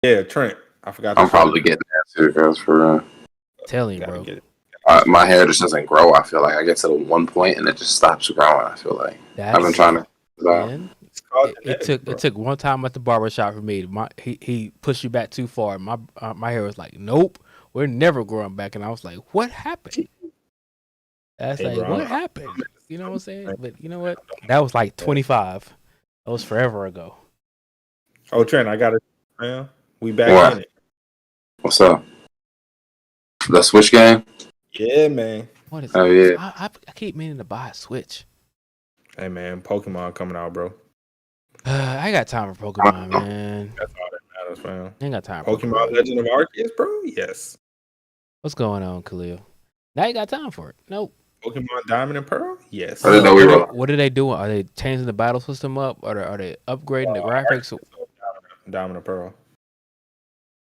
Yeah, Trent. I forgot to I'm show you. probably getting that too, guys. For Telling you, Gotta bro. get it. my hair just doesn't grow. I feel like I get to the one point and it just stops growing. I feel like I've been That's trying to. man. It's called It genetics, took bro. it took one time at the barbershop for me. He pushed you back too far. My hair was like, nope, we're never growing back. And I was like, what happened? That's Hey, like, bro. what happened? You know what I'm saying? But you know what? That was like 25. That was forever ago. Oh, Trent, I got it, man. We back What? in it. What's up? The Switch game? Yeah, man. What is? Oh yeah. I keep meaning to buy a Switch. Hey, man. Pokemon coming out, bro. I ain't got time for Pokemon, man. That's all that matters, man. I ain't got time for Pokemon Legend of Arceus, bro. Yes. What's going on, Khalil? Now you got time for it. Nope. Pokemon Diamond and Pearl. Yes. I didn't know we were. What are they doing? Are they changing the battle system up? Or are they upgrading the graphics? Diamond and Pearl.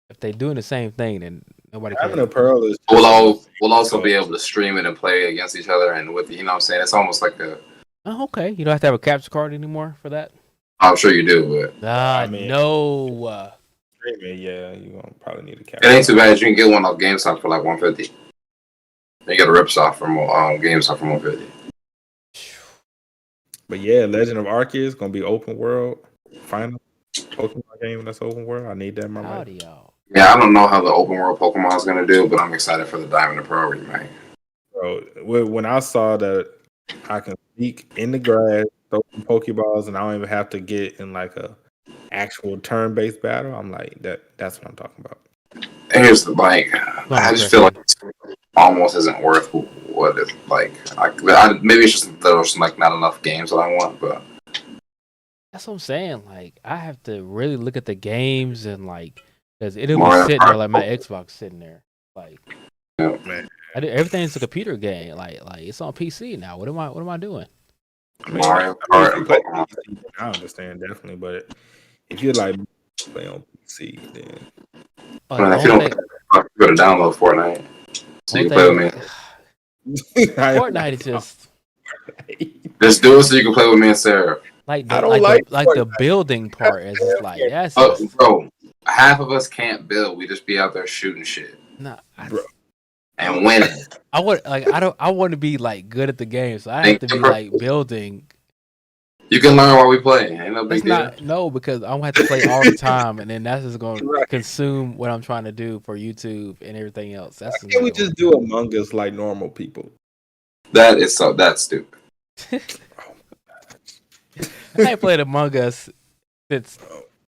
If they doing the same thing, then nobody Diamond cares. and Pearl is. We'll also be able to stream it and play against each other, and with you know what I'm saying, it's almost like a. Oh, okay. You don't have to have a capture card anymore for that. I'm sure you do, but Ah, I mean, no. Streaming, yeah, you gonna probably need a it camera. ain't too bad. You can get one off GameStop for like $150. You get a ripsaw from GameStop for $150. But yeah, Legend of Arceus gonna be open world. Final Pokemon game that's open world. I need that in my life. Howdy, y'all. Yeah, I don't know how the open world Pokemon is gonna do, but I'm excited for the Diamond and Pearl remake. Bro, when I saw that I can sneak in the grass, throw some Pokeballs, and I don't even have to get in like a actual turn-based battle, I'm like, that's what I'm talking about. And here's the like, I just feel like it almost isn't worth what it's like. Maybe it's just there's like not enough games that I want, but That's what I'm saying. Like, I have to really look at the games and like, because it'll be Mario sitting there Kart. like my Xbox sitting there. Like, Yeah. Man, everything's a computer game. Like it's on PC now. What am I doing? Mario if Kart you and play Pokemon. PC, I understand definitely, but if you're like play on PC, then Oh, Man, the if you only don't thing, go to download Fortnite, so you only can play with thing, me. Fortnite is just Just do it so you can play with me and Sarah. I don't like the building part is just like that's Oh, just, bro, half of us can't build. We just be out there shooting shit nah. Bro. and winning. I want to be like good at the game, so I have to be like building. You can learn while we play. Ain't no That's big deal. not no because I'm gonna have to play all the time, and then that's just gonna Right. consume what I'm trying to do for YouTube and everything else. That's Why can't we just do Among Us like normal people? That's stupid. I ain't played Among Us since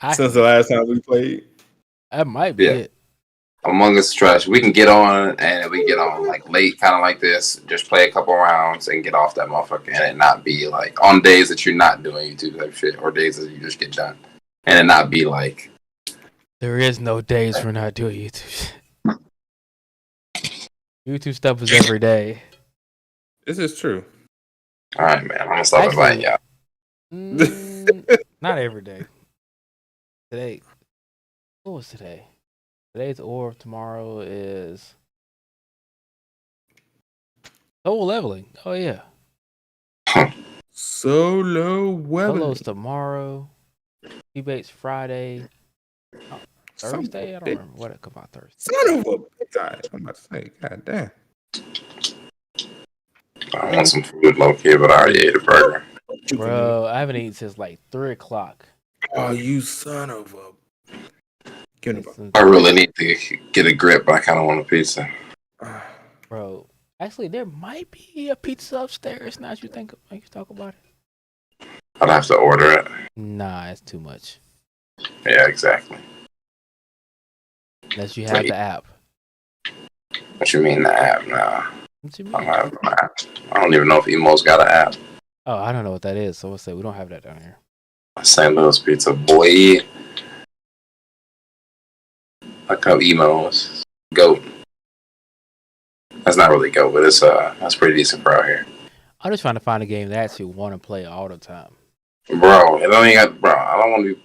the last time we played. that might be Yeah. it. Among Us trash. We can get on, and we get on like late, kind of like this. Just play a couple rounds and get off that motherfucker, and it not be like on days that you're not doing YouTube type shit, or days that you just get done, and it not be like There is no days for not doing YouTube. YouTube stuff is every day. This is true. all right, man. I'm gonna stop inviting y'all. Not every day. Today, what was today? Today's or tomorrow is solo leveling. Oh yeah, Solo weapon. solo's tomorrow. Debates Friday. Oh, Thursday. I don't remember what it come out Thursday. Son of a bitch. I'm about to say, god damn. I want some food low key, but I already ate a burger. Bro, I haven't eaten since like 3:00. Oh, you son of a. Give me I really need to get a grip, but I kind of want a pizza. Bro, actually, there might be a pizza upstairs. Now that you talk about it. I'd have to order it. Nah, it's too much. Yeah, exactly. Unless you have the app. What you mean the app? Nah, What you I mean? don't have an app. I don't even know if Emo's got an app. Oh, I don't know what that is. So we'll say we don't have that down here. St. Louis pizza, boy. Like how Emo's goat. That's not really goat, but it's that's pretty decent for out here. I'm just trying to find a game that I actually want to play all the time. Bro, it only got I don't want to be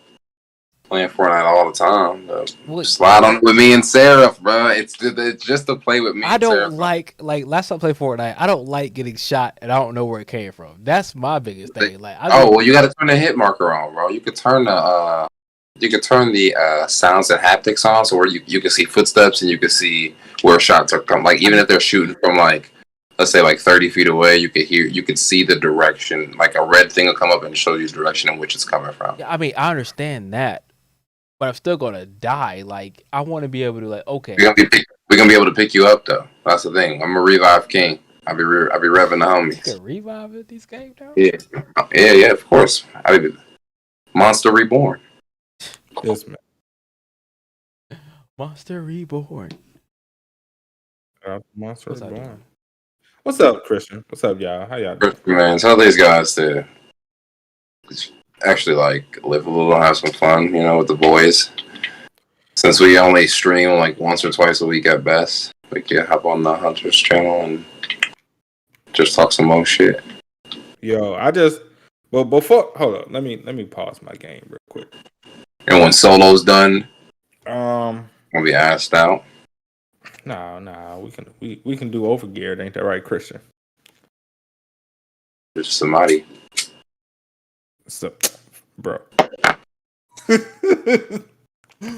playing Fortnite all the time. What? Slide on it with me and Seraph, bro. It's just to play with me. I and don't Seraph. like last time I played Fortnite. I don't like getting shot, and I don't know where it came from. That's my biggest thing. Like, well, you got to turn the hit marker on, bro. You could turn the turn the sounds and haptics on, so where you can see footsteps and you can see where shots are coming. Like even if they're shooting from like, let's say like 30 feet away, you could see the direction. Like a red thing will come up and show you the direction in which it's coming from. Yeah, I mean, I understand that, but I'm still gonna die. Like, I want to be able to, like, okay, We're gonna be able to pick you up though. That's the thing. I'm a revive king. I'll be revving the you homies. can revive it these games now. Yeah, of course. Monster Reborn. Yes, man. Monster Reborn. Monster What's up, Reborn. dude? What's up, Christian? What's up, y'all? How y'all doing? Man, tell these guys to actually like live a little, have some fun, you know, with the boys. Since we only stream like once or twice a week at best, we can hop on the Hunter's channel and just talk some more shit. Yo, before hold up, let me pause my game real quick. And when solo's done, we'll be asked out. Nah, we can do overgeared, ain't that right, Christian? Just somebody. So, bro.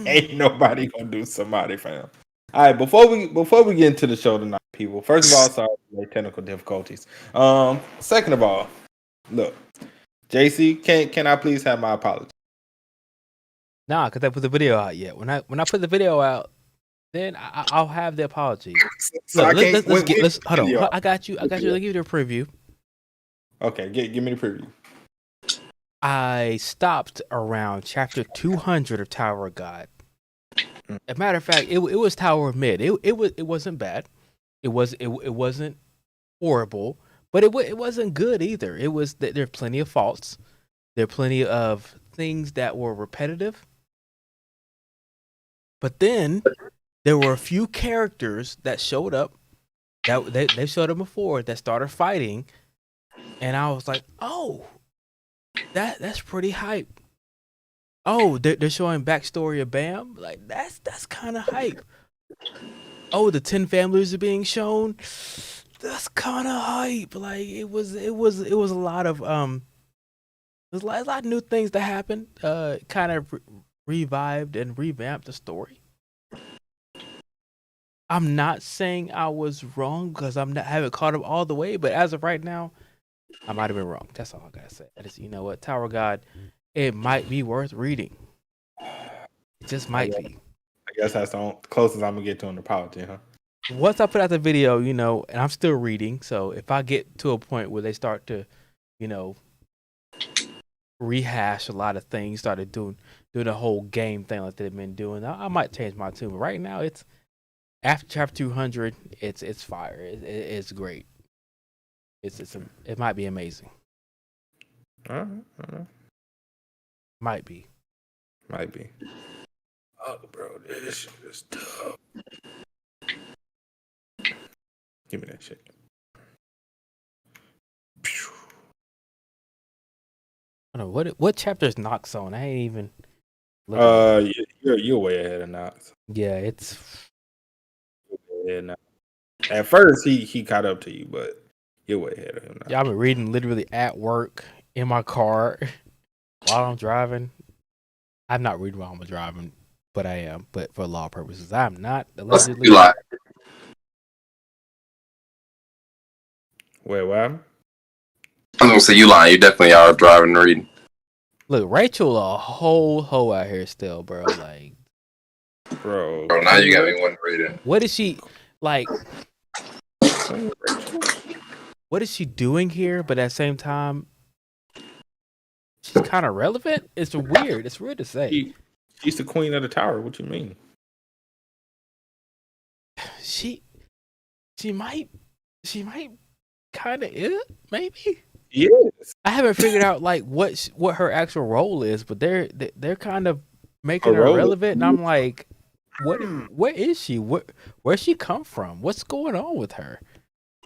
Ain't nobody gonna do somebody, fam. All right, before we get into the show tonight, people. First of all, sorry for the technical difficulties. Second of all, look, JC, can I please have my apology? Nah, because I put the video out yet. When I put the video out, then I'll have the apology. So Look, let's hold on. video. I got you. Let me give you the preview. Okay, give me the preview. I stopped around chapter 200 of Tower of God. As a matter of fact, it was Tower of Mid. It wasn't bad. It wasn't horrible, but it wasn't good either. It was there are plenty of faults. There are plenty of things that were repetitive. But then there were a few characters that showed up that they showed up before that started fighting, and I was like, oh, that's pretty hype. Oh, they're showing backstory of Bam. Like that's kind of hype. Oh, the 10 families are being shown. That's kind of hype. Like it was a lot of there's a lot of new things that happened. Kind of revived and revamped the story. I'm not saying I was wrong because I haven't caught up all the way, but as of right now, I might have been wrong. That's all I gotta say. I just, you know what, Tower of God, it might be worth reading. It just might be. I guess that's the closest I'm gonna get to an apology, huh? Once I put out the video, you know, and I'm still reading, so if I get to a point where they start to, you know, rehash a lot of things, started doing the whole game thing like they've been doing, I might change my tune. But right now, it's after chapter 200. It's fire. It's great. It might be amazing. All right. Might be. Oh, bro, this shit is tough. Give me that shit. I don't know what chapter is Nox on. I ain't even. You're way ahead of Nox. Yeah, it's. Yeah, at first he caught up to you, but you're way ahead of him now. Yeah, I've been reading literally at work, in my car, while I'm driving. I'm not reading while I'm driving, but I am. But for law purposes, I'm not allegedly. You lie. Wait, what happened? I'm gonna say you lying. You definitely are driving and reading. Look, Rachel, a whole hoe out here still, bro. Like, bro. Now you got me one reading. What is she like? What is she doing here? But at the same time, she's kind of relevant. It's weird. It's weird to say. She's the queen of the tower. What you mean? She might kind of maybe. Yes. I haven't figured out like what her actual role is, but they're kind of making her relevant, and I'm like, where is she? Where's she come from? What's going on with her?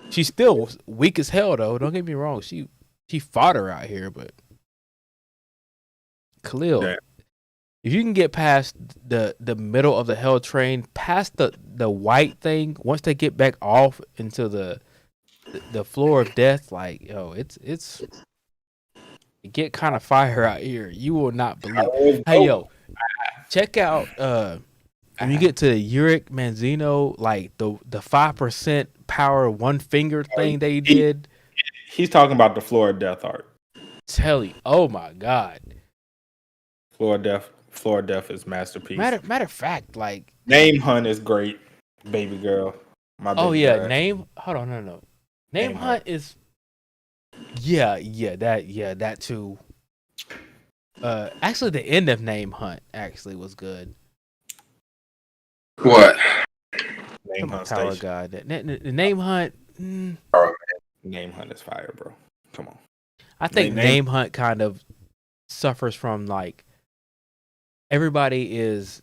She's still weak as hell, though. Don't get me wrong. She fought her out here, but Khalil, yeah. If you can get past the middle of the hell train, past the white thing, once they get back off into the floor of death, like yo, it get kind of fire out here. You will not believe. Hey yo, check out when you get to Uric Manzino, like the 5% power one finger thing they did. He's talking about the Floor of Death art. Tell you, oh my god, Floor of Death is masterpiece. matter of fact, like Name Hunt is great, baby girl. My baby oh yeah, girl. hold on, no. Name Hunt is that too. Actually, the end of Name Hunt actually was good. What? Name Hunt Power Station. God. The Name Hunt. Name Hunt is fire, bro. Come on. I think Name Hunt kind of suffers from like everybody is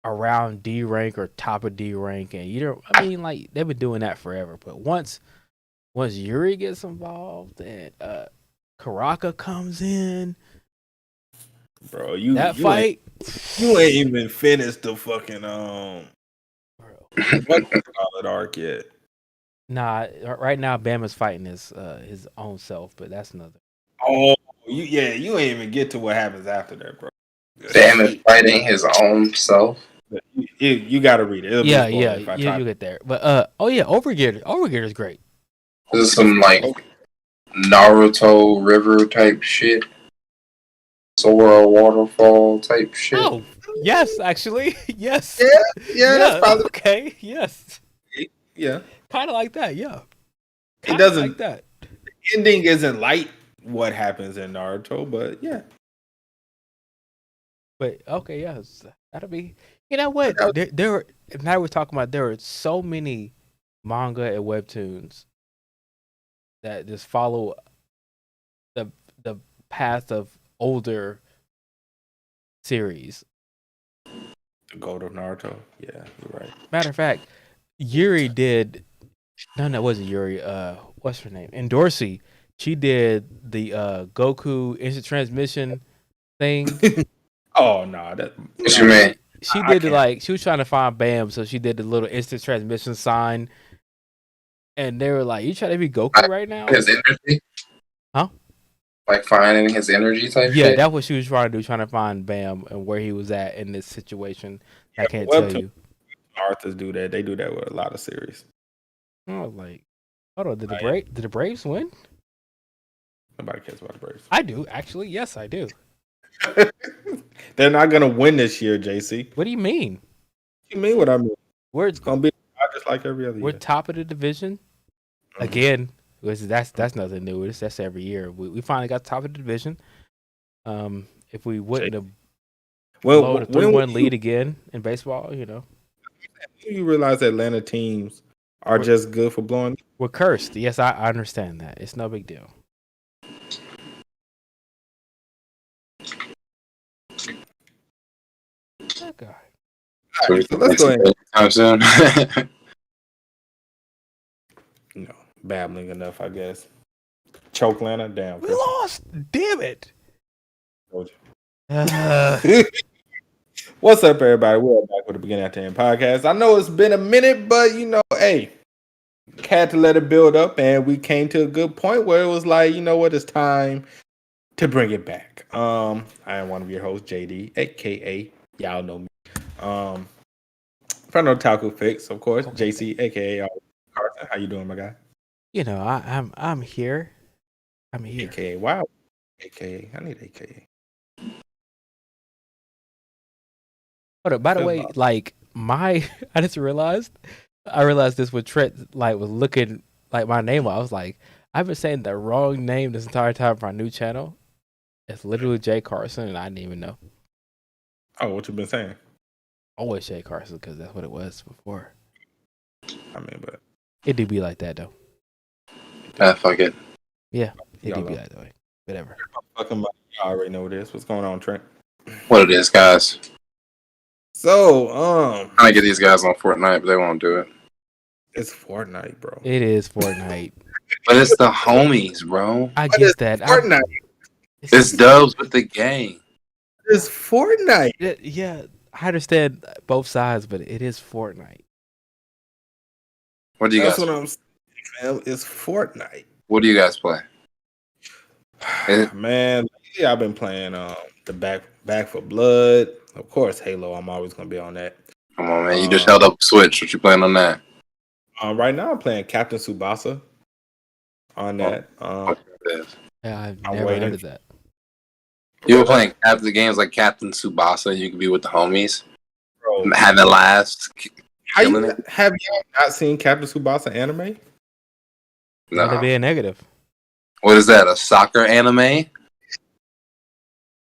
around D rank or top of D rank, and like they've been doing that forever. But once Yuri gets involved and Karaka comes in, bro, fight, you ain't even finished the fucking what arc yet. Nah, right now Bam is fighting his own self, but that's another. Oh, you ain't even get to what happens after that, bro. Bam is fighting his own self. You got to read it. You get there. But Overgear is great. This is some like Naruto river type shit, Sora waterfall type shit. Oh, yes, actually, yes. Yeah, that's probably okay. Yes, yeah, kind of like that. Yeah, it doesn't like that. The ending isn't like what happens in Naruto, but yeah. But okay, yes, that'll be. You know what? There. Now we're talking about there are so many manga and webtoons that just follow the path of older series. The gold of Naruto. Yeah, you're right. Matter of fact, Yuri did. No, it wasn't Yuri. What's her name? Endorsi. She did the Goku instant transmission thing. Oh no, what you mean? She did she was trying to find Bam, so she did the little instant transmission sign. And they were like, "You trying to be Goku right now?" His energy, huh? Like finding his energy type. Yeah, shit? that's what she was trying to do, trying to find Bam and where he was at in this situation. I can't tell you. Arthurs do that. They do that with a lot of series. I was like, hold on, did the Braves win? Nobody cares about the Braves. I do, actually. Yes, I do. They're not gonna win this year, JC. What do you mean? What you mean what I mean? It's gonna be just like every other year. We're top of the division. Mm-hmm. Again, that's nothing new. That's every year. We finally got top of the division. If we wouldn't have blown a 3-1 lead again in baseball, You realize Atlanta teams are just good for blowing. We're cursed. Yes, I understand that. It's no big deal. That guy. All right, so let's go ahead. No, babbling enough, I guess. Choke Lana, damn. We lost. Damn it. What's up, everybody? We're back with the Beginning After End podcast. I know it's been a minute, but hey, had to let it build up, and we came to a good point where it was like, you know what, it's time to bring it back. I am one of your hosts, JD, aka y'all know me. From TheOtakuFix, of course, okay. JC, aka Carson. How you doing, my guy? I'm here. I'm here. AKA wow. AKA I need AKA. Hold up, by the way, like I just realized this when Trent was looking like my name. I was like, I've been saying the wrong name this entire time for our new channel. It's literally J Carson, and I didn't even know. Oh, what you been saying? Always J Carson, because that's what it was before. I mean, but it do be like that though. Fuck it. Yeah, it do be like that way. Whatever. Y'all already know this. What's going on, Trent? What it is, guys? So, I get these guys on Fortnite, but they won't do it. It's Fortnite, bro. It is Fortnite. But it's the homies, bro. I get that. Fortnite. It's dubs with the gang. It's Fortnite. Yeah, I understand both sides, but it is Fortnite. What do you guys? That's what I'm saying. It's Fortnite. What do you guys play? Man, I've been playing the Back for Blood. of course, Halo. I'm always gonna be on that. Come on, man. You just held up Switch. What you playing on that? Right now, I'm playing Captain Tsubasa on that. Yeah, I've I'm never waiting. heard of that. You were playing the games like Captain Tsubasa, and you could be with the homies, Bro, having laughs. have you not seen Captain Tsubasa anime? That'd No. be a negative. What is that? A soccer anime?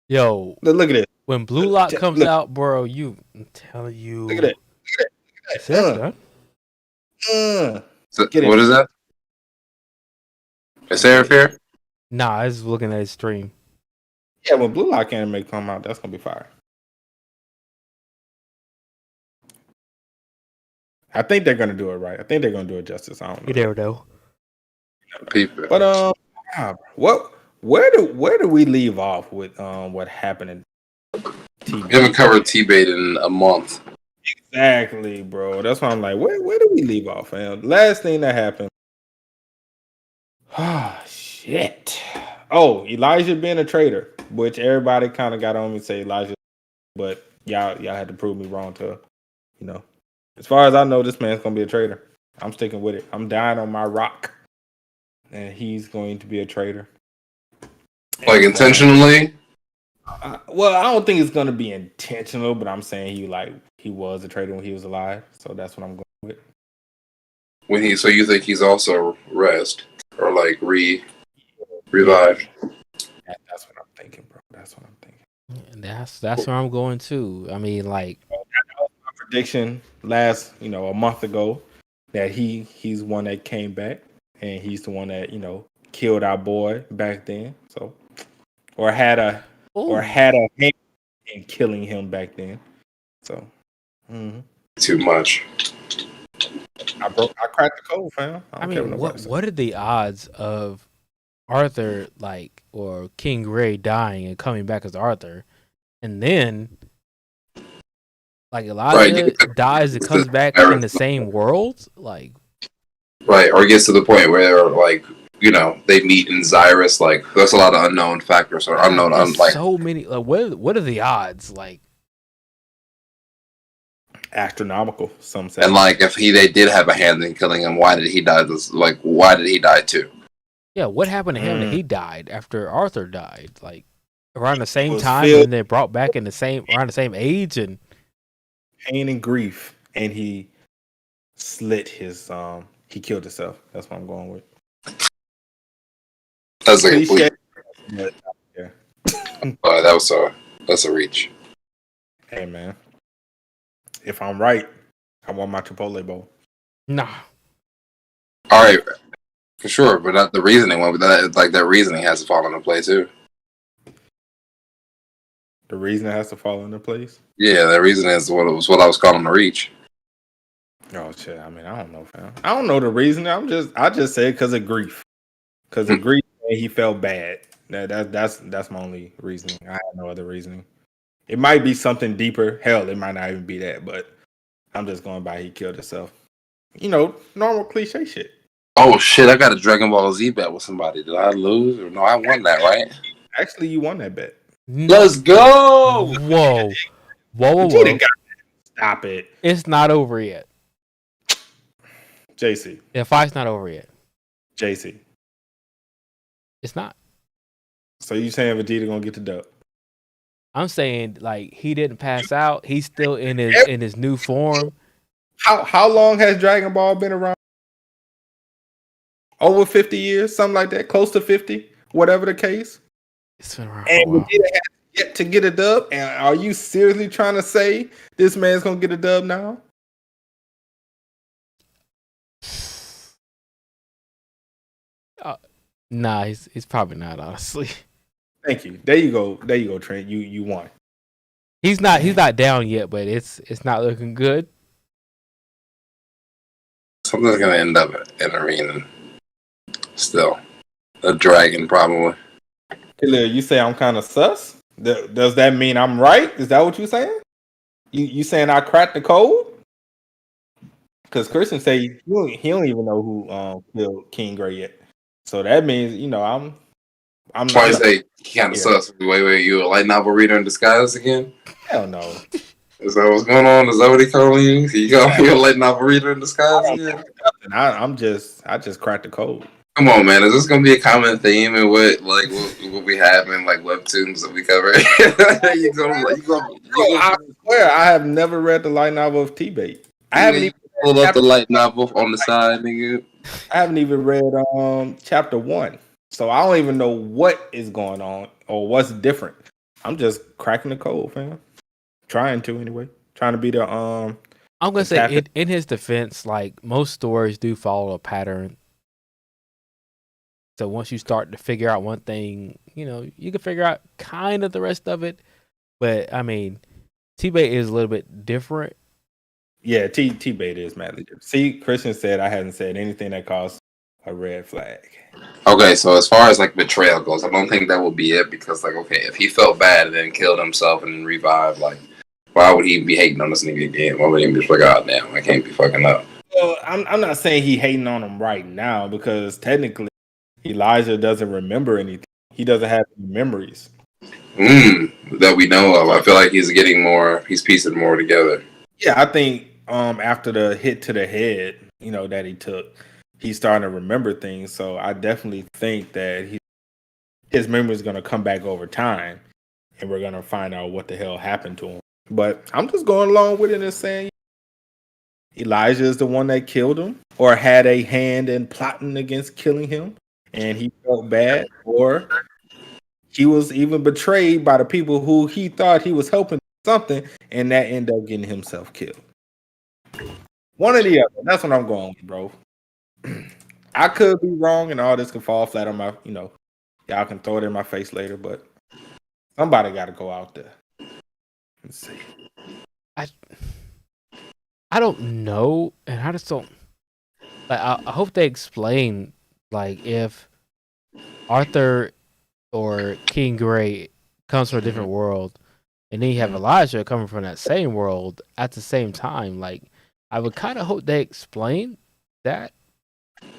Yo, Look at it. when Blue Lock comes Look. out, bro, I'm telling you. Look at it. Is that done? What is that? Is Seraph here? Nah, I was looking at his stream. Yeah, when Blue Lock anime come out, that's gonna be fire. I think they're gonna do it right. I think they're gonna do it justice. I don't know. You never know. People. But where do we leave off with what happened in We haven't covered T-Bait in a month. Exactly, bro. That's why I'm like, where do we leave off, man? Last thing that happened. Oh shit. Oh, Elijah being a traitor, which everybody kind of got on me and say Elijah, but y'all had to prove me wrong to, as far as I know, this man's gonna be a traitor. I'm sticking with it. I'm dying on my rock, and he's going to be a traitor. Like intentionally? Well, I don't think it's gonna be intentional, but I'm saying he was a traitor when he was alive, so that's what I'm going with. So you think he's also rest or like revived? That's what I'm thinking, bro. That's what I'm thinking. And that's where I'm going too. I mean, like that was my prediction last, a month ago, that he's one that came back, and he's the one that killed our boy back then. So, or had a hand in killing him back then. So, Too much. I cracked the code, fam. I mean, what are the odds of Arthur or King Gray dying and coming back as Arthur, and then Elijah dies and comes back in the same world? Right, or it gets to the point where they meet in Xyrus. There's a lot of unknown factors or unknown. So many. What are the odds? Astronomical, some say. And if they did have a hand in killing him, why did he die? Why did he die too? Yeah, what happened to him that he died after Arthur died? Around the same time, and then brought back around the same age, and pain and grief, and he slit his he killed himself. That's what I'm going with. That's that's a reach. Hey man, if I'm right, I want my Chipotle bowl. Nah. All right, for sure, but not the reasoning one. But that reasoning has to fall into play too. The reasoning has to fall into place. Yeah, the reason is what I was calling the reach. Oh shit! I mean, I don't know, fam. I don't know the reason. I just say because of grief. Because of grief, he felt bad. That's my only reasoning. I have no other reasoning. It might be something deeper. Hell, it might not even be that. But I'm just going by he killed himself. Normal cliche shit. Oh shit! I got a Dragon Ball Z bet with somebody. Did I lose or no? I won that, right? Actually, you won that bet. Let's go! Whoa! Stop it! It's not over yet. JC. The fight's not over yet. JC. It's not. So you saying Vegeta gonna get the dub? I'm saying he didn't pass out. He's still in his new form. How long has Dragon Ball been around? Over 50 years, something like that. Close to 50, whatever the case. It's been around. And Vegeta has yet to get a dub. And are you seriously trying to say this man's gonna get a dub now? Nah, he's probably not, honestly. Thank you. There you go, Trent. You won. He's not down yet, but it's not looking good. Something's gonna end up in arena. Still, a dragon probably. Hey, you say I'm kind of sus? Does that mean I'm right? Is that what you're saying? You saying I cracked the code? Because Christian say he don't even know who killed King Gray yet. So that means I'm That's why I say he kind of sucks. Wait, you a light novel reader in disguise again? Hell no. Is that what's going on? Is that what he calling you? You got me a light novel reader in disguise again? I just cracked the code. Come on, man. Is this gonna be a common theme in what we have in like webtoons that we cover? I swear I have never read the light novel of T-Bait. I haven't even pulled up the light novel on the side, nigga. I haven't even read chapter 1. So I don't even know what is going on or what's different. I'm just cracking the code, fam. Trying to anyway. Trying to be the I'm gonna say in his defense, like most stories do follow a pattern. So once you start to figure out one thing, you can figure out kind of the rest of it. But I mean, T-Bait is a little bit different. Yeah, T-Bait is madly different. See, Christian said I hadn't said anything that caused a red flag. Okay, so as far as like betrayal goes, I don't think that will be it because like, okay, if he felt bad and then killed himself and then revived, like, why would he be hating on this nigga again? Why would he be like, oh damn, I can't be fucking up? Well, I'm not saying he hating on him right now because technically Elijah doesn't remember anything. He doesn't have any memories. That we know of. I feel like he's piecing more together. Yeah, I think after the hit to the head, that he took, he's starting to remember things. So I definitely think that his memory is going to come back over time, and we're going to find out what the hell happened to him. But I'm just going along with it and saying Elijah is the one that killed him or had a hand in plotting against killing him, and he felt bad, or he was even betrayed by the people who he thought he was helping something, and that ended up getting himself killed. One or the other. That's what I'm going with, bro. I could be wrong, and all this could fall flat on my, y'all can throw it in my face later, but somebody got to go out there. Let's see. I don't know, and I just don't. Like, I hope they explain, like, if Arthur or King Gray comes from a different world, and then you have Elijah coming from that same world at the same time. Like, I would kind of hope they explain that,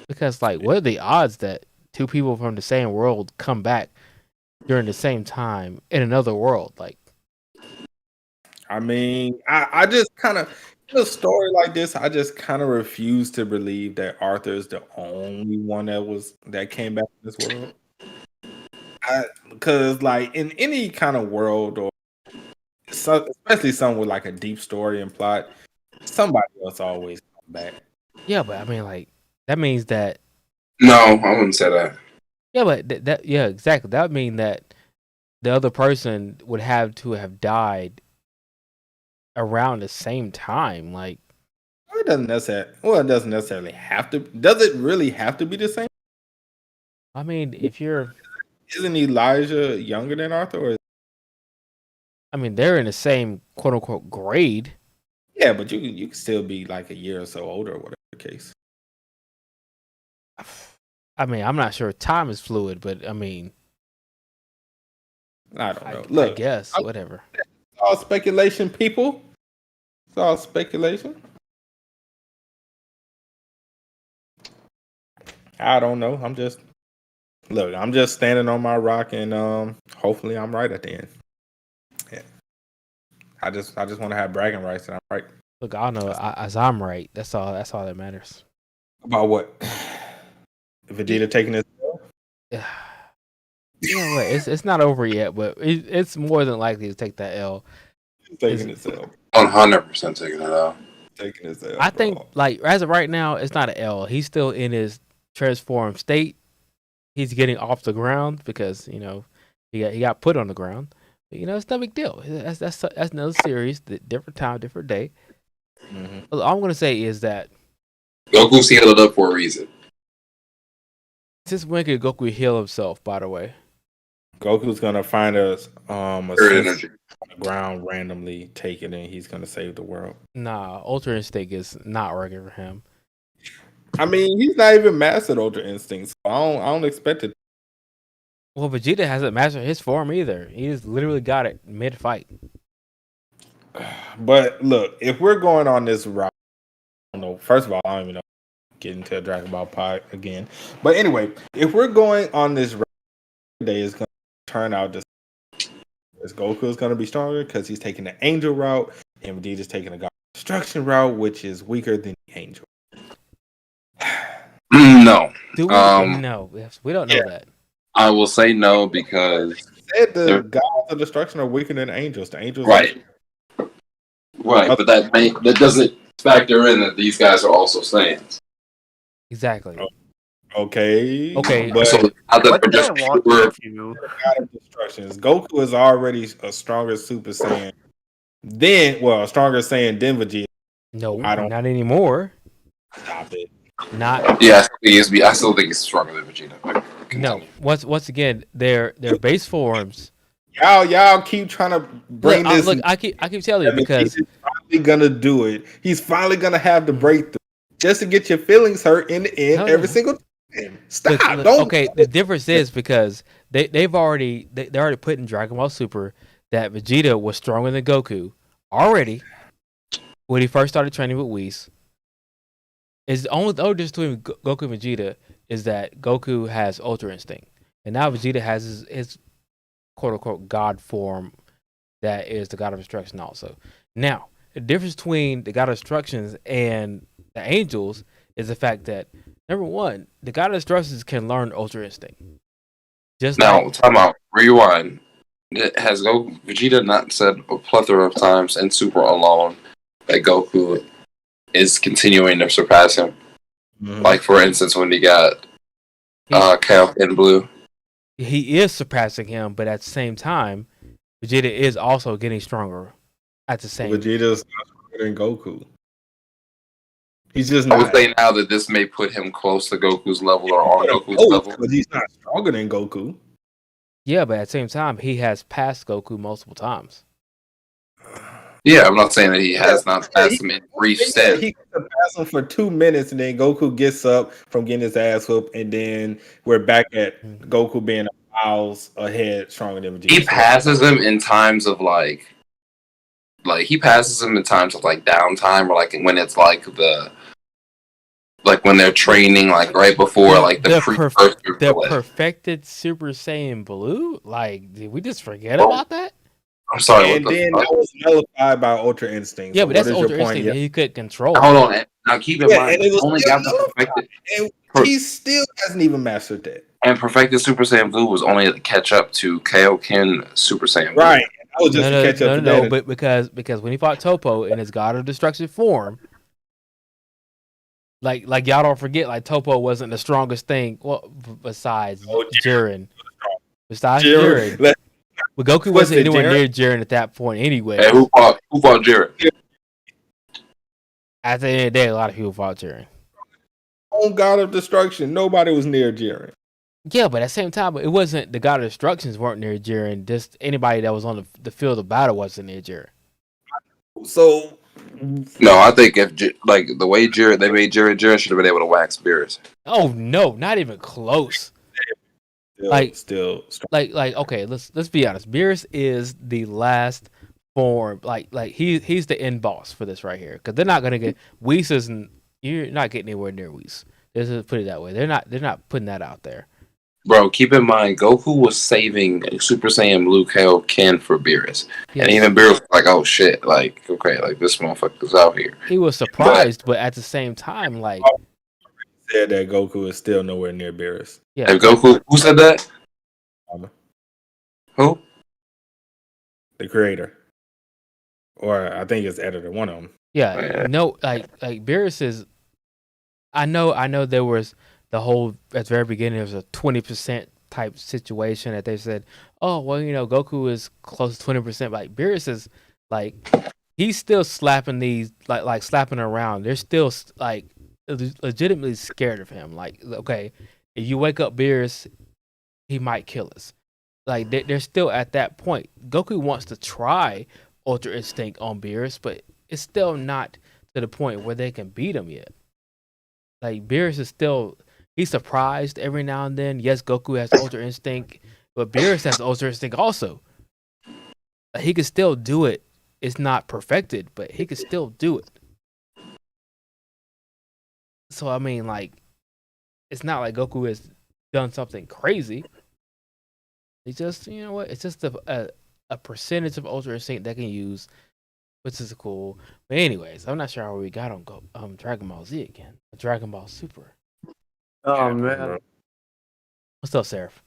because, like, what are the odds that two people from the same world come back during the same time in another world? Like, I mean, I just kind of, a story like this, I just kind of refuse to believe that Arthur is the only one that came back in this world. Because like in any kind of world, or especially some with like a deep story and plot, somebody else always come back. Yeah, but I mean, like, that means that. No, I wouldn't say that. Yeah, but yeah, exactly. That would mean that the other person would have to have died around the same time. Like, it doesn't necessarily have to. Does it really have to be the same? I mean, if you're, isn't Elijah younger than Arthur? Or I mean, they're in the same quote unquote grade. Yeah, but you can still be like a year or so older, or whatever the case. I mean, I'm not sure. Time is fluid, but I mean, I don't know. Look, I guess whatever. It's all speculation, people. It's all speculation. I don't know. I'm just standing on my rock, and hopefully I'm right at the end. Yeah. I just want to have bragging rights that I'm right. Look, I know as I'm right. That's all that matters. About what? Vegeta taking his L? Yeah. You know what? It's not over yet, but it's more than likely to take that L. He's taking his L. 100% taking it out. Taking his L. I think, like, as of right now, it's not an L. He's still in his transformed state. He's getting off the ground because he got put on the ground. But, it's no big deal. That's another series, different time, different day. Mm-hmm. All I'm gonna say is that Goku's healed up for a reason. Since when could Goku heal himself? By the way, Goku's gonna find a energy on the ground, randomly take it, and he's gonna save the world. Nah, Ultra Instinct is not working for him. I mean, he's not even mastered Ultra Instinct, so I don't expect it. Well, Vegeta hasn't mastered his form either. He just literally got it mid-fight. But look, if we're going on this route, I don't know. First of all, I don't even know. Get into a Dragon Ball pod again. But anyway, if we're going on this route, day is going to turn out this. Goku is going to be stronger because he's taking the angel route, and Vegeta's taking the God of Destruction route, which is weaker than the angel. No. Do we? No, we don't know that. I will say no because Said the gods of destruction are weaker than angels. The angels, right, but that doesn't factor in that these guys are also Saiyans. Exactly. Okay. But so what do I want you? God of Destructions. Goku is already a stronger Super Saiyan a stronger Saiyan than Vegeta. No, not anymore. Stop it. Not. Yeah, I still think he's stronger than Vegeta. No. Once again, their base forms. Y'all keep trying to bring this. Look, I keep telling you because he's finally gonna do it. He's finally gonna have the breakthrough just to get your feelings hurt in the end every single time. Stop. Don't. Okay, the difference is because they're already put in Dragon Ball Super that Vegeta was stronger than Goku already when he first started training with Whis. Is the only difference between Goku and Vegeta is that Goku has Ultra Instinct, and now Vegeta has his quote unquote God form that is the God of Destruction also. Now, the difference between the God of Destructions and the angels is the fact that number one, the God of Destructions can learn Ultra Instinct. Just now, time out. Rewind. Has Vegeta not said a plethora of times in Super alone that Goku is continuing to surpass him? Mm-hmm. Like, for instance, when he got Kaioken Blue. He is surpassing him, but at the same time, Vegeta is also getting stronger at the same time. Vegeta's not stronger than Goku. He's just not. I would say now that this may put him close to Goku's level or on Goku's level. But he's not stronger than Goku. Yeah, but at the same time, he has passed Goku multiple times. Yeah, I'm not saying that he has not passed him in brief steps. He could pass him for 2 minutes, and then Goku gets up from getting his ass whooped, and then we're back at Goku being miles ahead, stronger than Vegeta. He passes him in times of like he passes him in times of like downtime, or like when it's like when they're training, like right before like the perfected Super Saiyan Blue. Like, did we just forget about that? I'm sorry. And then that was nullified by Ultra Instinct. Yeah, so but that's Ultra Instinct that he could control. Hold on. Now keep in mind, and it was only got the perfected. And he still hasn't even mastered that. And perfected Super Saiyan Blue was only to catch up to Kaioken Super Saiyan Blue. Right. I was just to catch up to that. No, but because when he fought Topo in his God of Destruction form, like y'all don't forget, like Topo wasn't the strongest thing. Well, besides Jiren. Besides Jiren. But Goku wasn't anywhere near Jiren at that point anyway. Hey, who fought Jiren? At the end of the day, a lot of people fought Jiren. On God of Destruction, nobody was near Jiren. Yeah, but at the same time, it wasn't the God of Destructions weren't near Jiren. Just anybody that was on the field of battle wasn't near Jiren. So, no, I think if like the way they made Jiren should have been able to wax Beerus. Oh no, not even close. Still okay, let's be honest. Beerus is the last form. Like he's the end boss for this right here, because they're not gonna get Whis isn't. You're not getting anywhere near Whis. Let's put it that way. They're not putting that out there. Bro, keep in mind, Goku was saving Super Saiyan Blue Kaioken for Beerus. Yes. And even Beerus was like, oh shit, like, okay, like this motherfucker's out here. He was surprised, but at the same time, like, said that Goku is still nowhere near Beerus. Yeah. And Goku, who said that? Who? The creator. Or I think it's editor, one of them. Yeah. No, like Beerus is. I know there was the whole at the very beginning. There was a 20% type situation that they said, oh well, Goku is close to 20%. Like Beerus is like he's still slapping these like slapping around. They're still like legitimately scared of him. Like, okay, if you wake up Beerus, he might kill us. Like they're still at that point. Goku wants to try Ultra Instinct on Beerus, but it's still not to the point where they can beat him yet. Like Beerus is still, he's surprised every now and then. Yes, Goku has Ultra Instinct, but Beerus has Ultra Instinct also. Like, he can still do it. It's not perfected, but he can still do it. So I mean, like, it's not like Goku has done something crazy. It's just you know what? It's just a percentage of Ultra Instinct they can use, which is cool. But anyways, I'm not sure how we got on Dragon Ball Z again. Dragon Ball Super. Oh man. What's up, Seraph?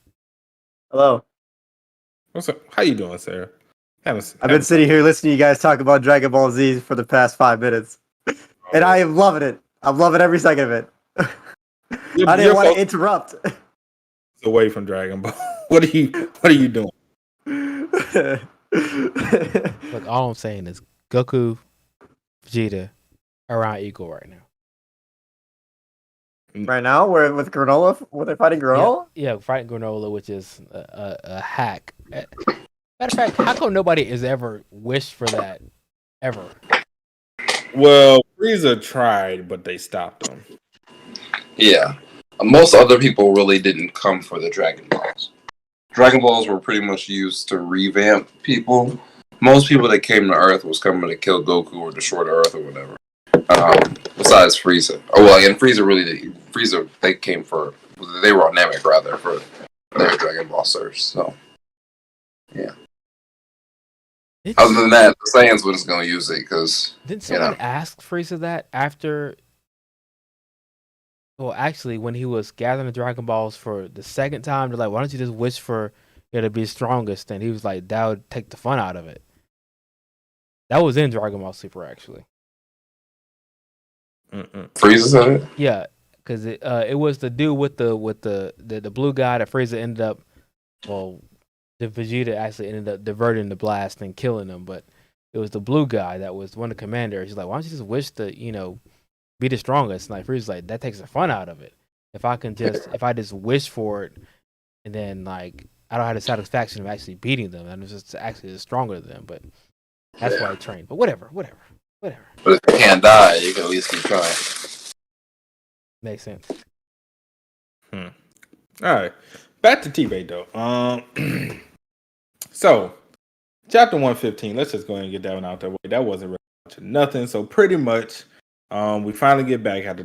Hello. What's up? How you doing, Sarah? I've been sitting here listening to you guys talk about Dragon Ball Z for the past 5 minutes, and I am loving it. I'm loving every second of it. I didn't want to interrupt. Away from Dragon Ball. What are you doing? Look, all I'm saying is Goku, Vegeta are around equal right now. Right now, we're with Granola. Were they fighting Granola? Yeah, fighting Granola, which is a hack. Matter of fact, how come nobody has ever wished for that ever? Well, Frieza tried, but they stopped him. Yeah. Most other people really didn't come for the Dragon Balls. Dragon Balls were pretty much used to revamp people. Most people that came to Earth was coming to kill Goku or destroy the Earth or whatever. Besides Frieza. Oh, well, and Frieza, they were on Namek, rather, for their Dragon Ball Surge, so. Yeah. Other than that, the Saiyans was going to use it, because, Didn't someone ask Frieza that after... Well, actually, when he was gathering the Dragon Balls for the second time, they're like, why don't you just wish for it to be strongest? And he was like, that would take the fun out of it. That was in Dragon Ball Super, actually. Frieza said it? Yeah, because it was the dude with the blue guy that Frieza ended up... Well, the Vegeta actually ended up diverting the blast and killing him, but it was the blue guy that was one of the commanders. He's like, why don't you just wish to, be the strongest? And like Frieza's like, that takes the fun out of it. If I just wish for it, and then like I don't have the satisfaction of actually beating them, and it's just actually stronger than them. But that's why I trained. But whatever. But if you can't die, you can at least keep trying. Makes sense. All right, back to T-Bait though. So chapter 115. Let's just go ahead and get that one out there. That wasn't really much of nothing. So pretty much. We finally get back after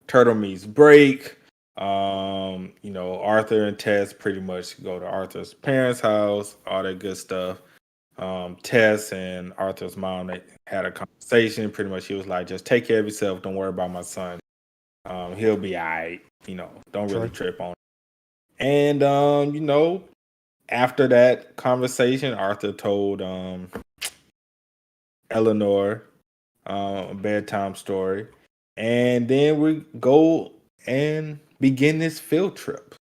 Turtle meets break. Arthur and Tess pretty much go to Arthur's parents' house, all that good stuff. Tess and Arthur's mom, they had a conversation. Pretty much, she was like, "Just take care of yourself. Don't worry about my son. He'll be all right. Don't really trip on him." And after that conversation, Arthur told Eleanor a bedtime story, and then we go and begin this field trip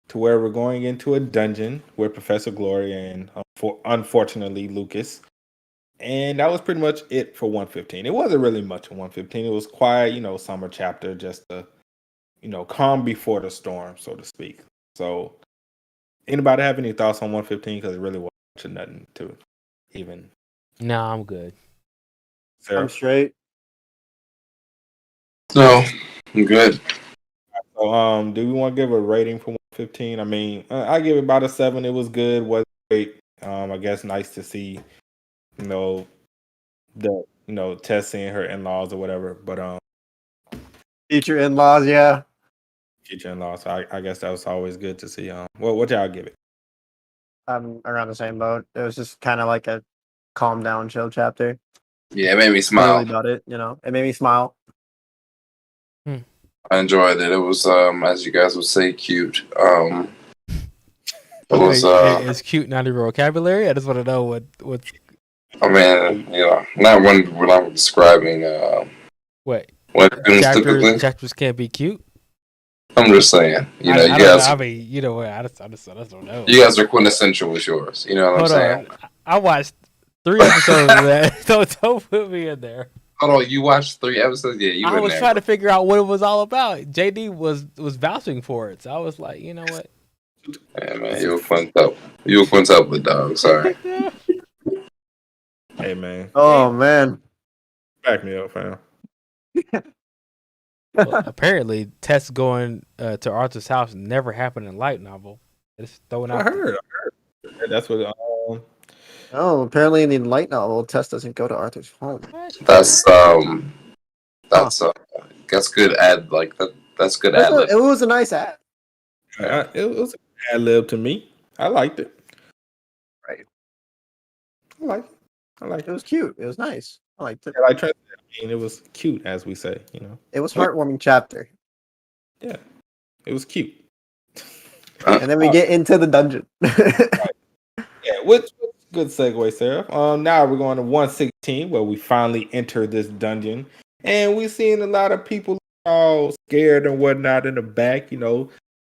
to where we're going into a dungeon with Professor Glory and unfortunately Lucas. And that was pretty much it for 115. It wasn't really much of 115. It was quiet, summer chapter, just to calm before the storm, so to speak. So anybody have any thoughts on 115? Because it really wasn't nothing to even. No, I'm good. Sarah? I'm straight. No, I'm good. So, do we want to give a rating for 115? I mean, I give it about a 7. It was good, was great. I guess nice to see, Tess seeing her in-laws or whatever. But Future in-laws, yeah. Future in-laws. So I guess that was always good to see. What y'all give it? I'm around the same boat. It was just kind of like a calm down, chill chapter. Yeah, it made me smile. Really about it, It made me smile. I enjoyed it. It was, as you guys would say, cute. It was. Is cute not in your vocabulary? I just want to know what. I mean, not when I'm describing. What? Chapters can't be cute. I'm just saying. You guys. I just don't know. You guys are quintessential with yours. You know what I'm saying? I watched 3 episodes of that. Don't put me in there. Hold on, you watched 3 episodes? Yeah, I was trying to figure out what it was all about. JD was vouching for it, so I was like, you know what? Yeah, man, you were quintuple, dog. Sorry. Hey, man. Oh, man. Back me up, fam. Well, apparently, Tess going to Arthur's house never happened in light novel. It's thrown out. I heard. That's what. Oh, apparently in the light novel, Tess doesn't go to Arthur's home. That's good ad. Like that's good ad lib. It was a nice ad. It was an ad lib to me. I liked it. Right. I like it. It was cute. It was nice. I liked it. Yeah, like Trent said, I mean, it was cute, as we say. It was heartwarming chapter. Yeah, it was cute. And then we get into the dungeon. Yeah, which good segue, Sarah. Now we're going to 116, where we finally enter this dungeon, and we're seeing a lot of people all scared and whatnot in the back.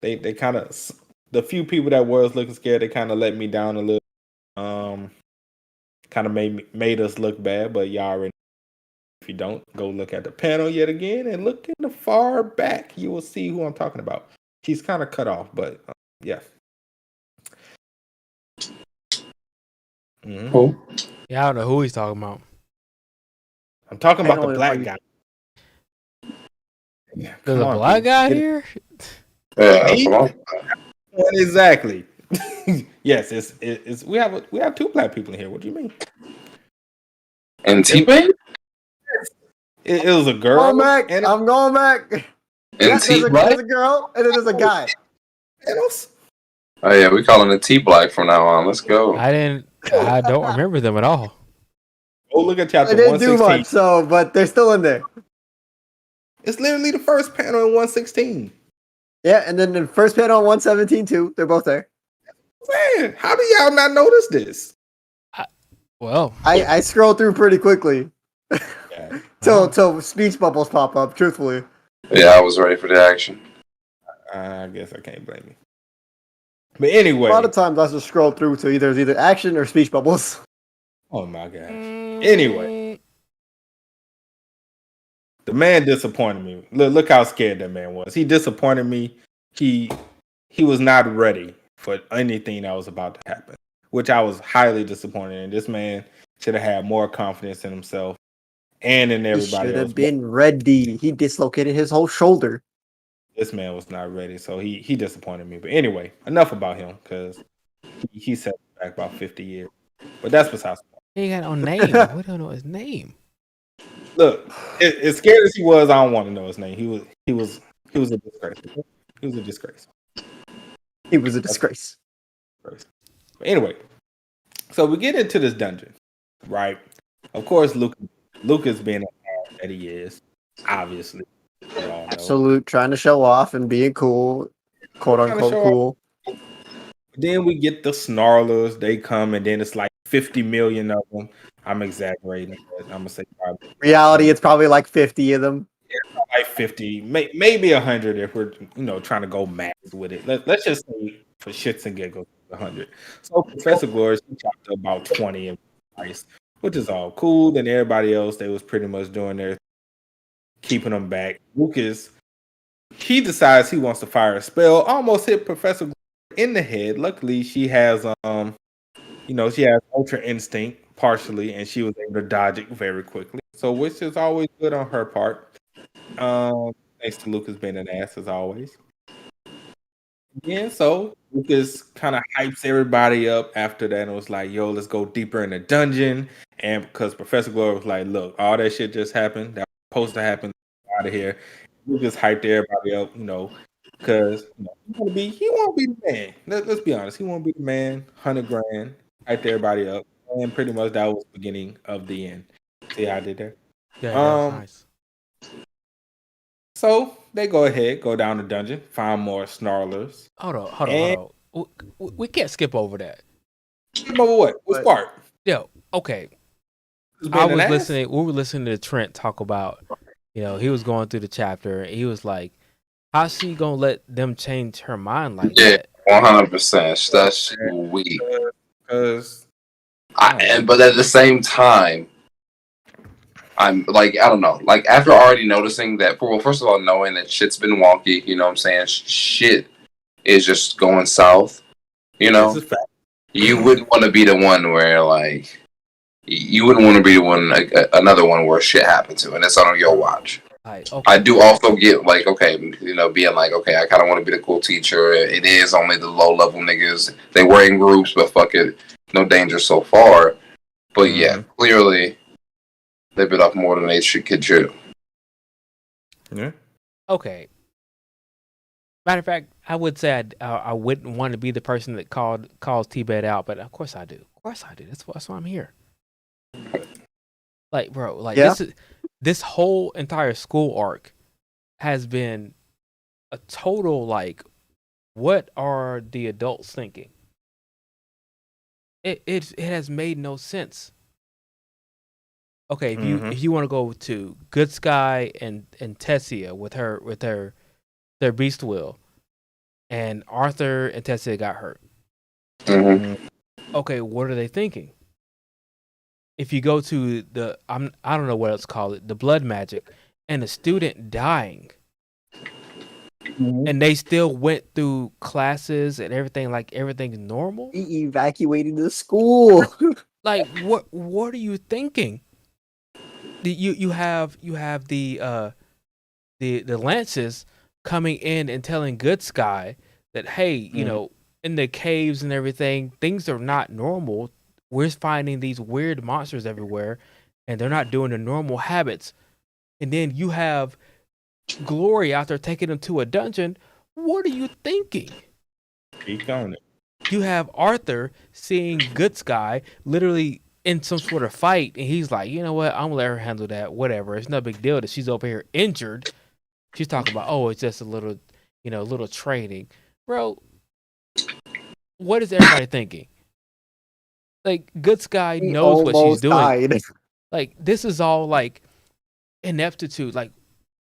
They kind of the few people that was looking scared, they kind of let me down a little. Kind of made us look bad, but y'all already. If you don't, go look at the panel yet again and look in the far back. You will see who I'm talking about. He's kind of cut off, but yeah. Mm-hmm. Cool. Yeah, I don't know who he's talking about. I'm talking about the black guy. Yeah, There's a black guy Get it. here? Yeah, that's what I'm Exactly. Yes, it's we have two black people in here. What do you mean? And T-Pain? It was a girl. I'm going back. And There's a T-Black? girl, and then there's a guy. Oh yeah, we calling it T-Black from now on. Let's go. I don't remember them at all. Oh, look at chapter They didn't do 116. much, but they're still in there. It's literally the first panel in 116. Yeah, and then the first panel on 117 too. They're both there. Man, how do y'all not notice this? Well, I scrolled through pretty quickly Yeah. till speech bubbles pop up. Truthfully, Yeah, I was ready for the action. I guess I can't blame you. But anyway, a lot of times I just scroll through to either action or speech bubbles. oh my gosh. Anyway, the man disappointed me. Look how scared that man was. He disappointed me. He was not ready for anything that was about to happen, which I was highly disappointed in. This man should have had more confidence in himself and in He everybody should else. have been ready. He dislocated his whole shoulder. This man was not ready, so he disappointed me. But anyway, enough about him because he set back about 50 years. But that's besides the point. he ain't got no name. We don't know his name. Look, as scared as he was, I don't want to know his name. He was a disgrace. He was a disgrace. He was a disgrace. But anyway, so we get into this dungeon, right? Of course, Lucas being an ass that he is, obviously. We all know. Absolute trying to show off and being cool, quote unquote cool. Then we get the snarlers. They come, and then it's like 50 million of them. I'm exaggerating, but I'm gonna say probably. Reality, it's probably like 50 of them. Yeah, like 50, maybe 100 if we're trying to go max with it. Let's just say for shits and giggles 100. So Professor Glorious chopped about 20 in price, which is all cool. Then everybody else, they was pretty much doing their keeping them back. Lucas, he decides he wants to fire a spell. Almost hit Professor in the head. Luckily, she has she has Ultra Instinct partially, and she was able to dodge it very quickly. So, which is always good on her part. Thanks to Lucas being an ass as always. Yeah, so Lucas kind of hypes everybody up after that and was like, yo, let's go deeper in the dungeon. And because Professor Glory was like, look, all that shit just happened. That was supposed to happen. Out of here. Lucas hyped everybody up, because he won't be the man. Let's be honest. He won't be the man. 100 grand. Hyped everybody up. And pretty much that was the beginning of the end. See how I did there? Yeah, that's nice. So they go down the dungeon, find more snarlers. Hold on. We can't skip over that. Skip over what? What part? Yo, okay. We were listening to Trent talk about, he was going through the chapter. And he was like, how's she gonna let them change her mind like that? 100%. That's weak. Because but at the same time, I'm like, I don't know. Like, after already noticing that, first of all, knowing that shit's been wonky, you know what I'm saying? Shit is just going south, You wouldn't want to be the one where, like, you wouldn't want to be the one, like, another one where shit happened to, and it's on your watch. Right, okay. I do also get, like, okay, being like, okay, I kind of want to be the cool teacher. It is only the low-level niggas. They were in groups, but fuck it. No danger so far. But, yeah, clearly they bit off more than they could chew. Yeah. Okay. Matter of fact, I would say I wouldn't want to be the person that calls T-Bed out, but of course I do. Of course I do. That's why I'm here. Like, bro, like Yeah. this whole entire school arc has been a total like, what are the adults thinking? It has made no sense. Okay, if you want to go to Good Sky and Tessia with their beast will, and Arthur and Tessia got hurt. Okay, what are they thinking? If you go to I don't know what else call it, the blood magic, and a student dying, and they still went through classes and everything like everything's normal. He evacuated the school. Like what are you thinking? You have the Lances coming in and telling Good Sky that, hey, you know, in the caves and everything, things are not normal. We're finding these weird monsters everywhere, and they're not doing the normal habits. And then you have Glory out there taking them to a dungeon. What are you thinking? Keep on it. You have Arthur seeing Good Sky literally in some sort of fight, and he's like, you know what? I'm gonna let her handle that. Whatever. It's no big deal that she's over here injured. She's talking about, oh, it's just a little, little training, bro. What is everybody thinking? Like, Good Sky knows what she's doing. Died. Like, this is all like ineptitude. Like,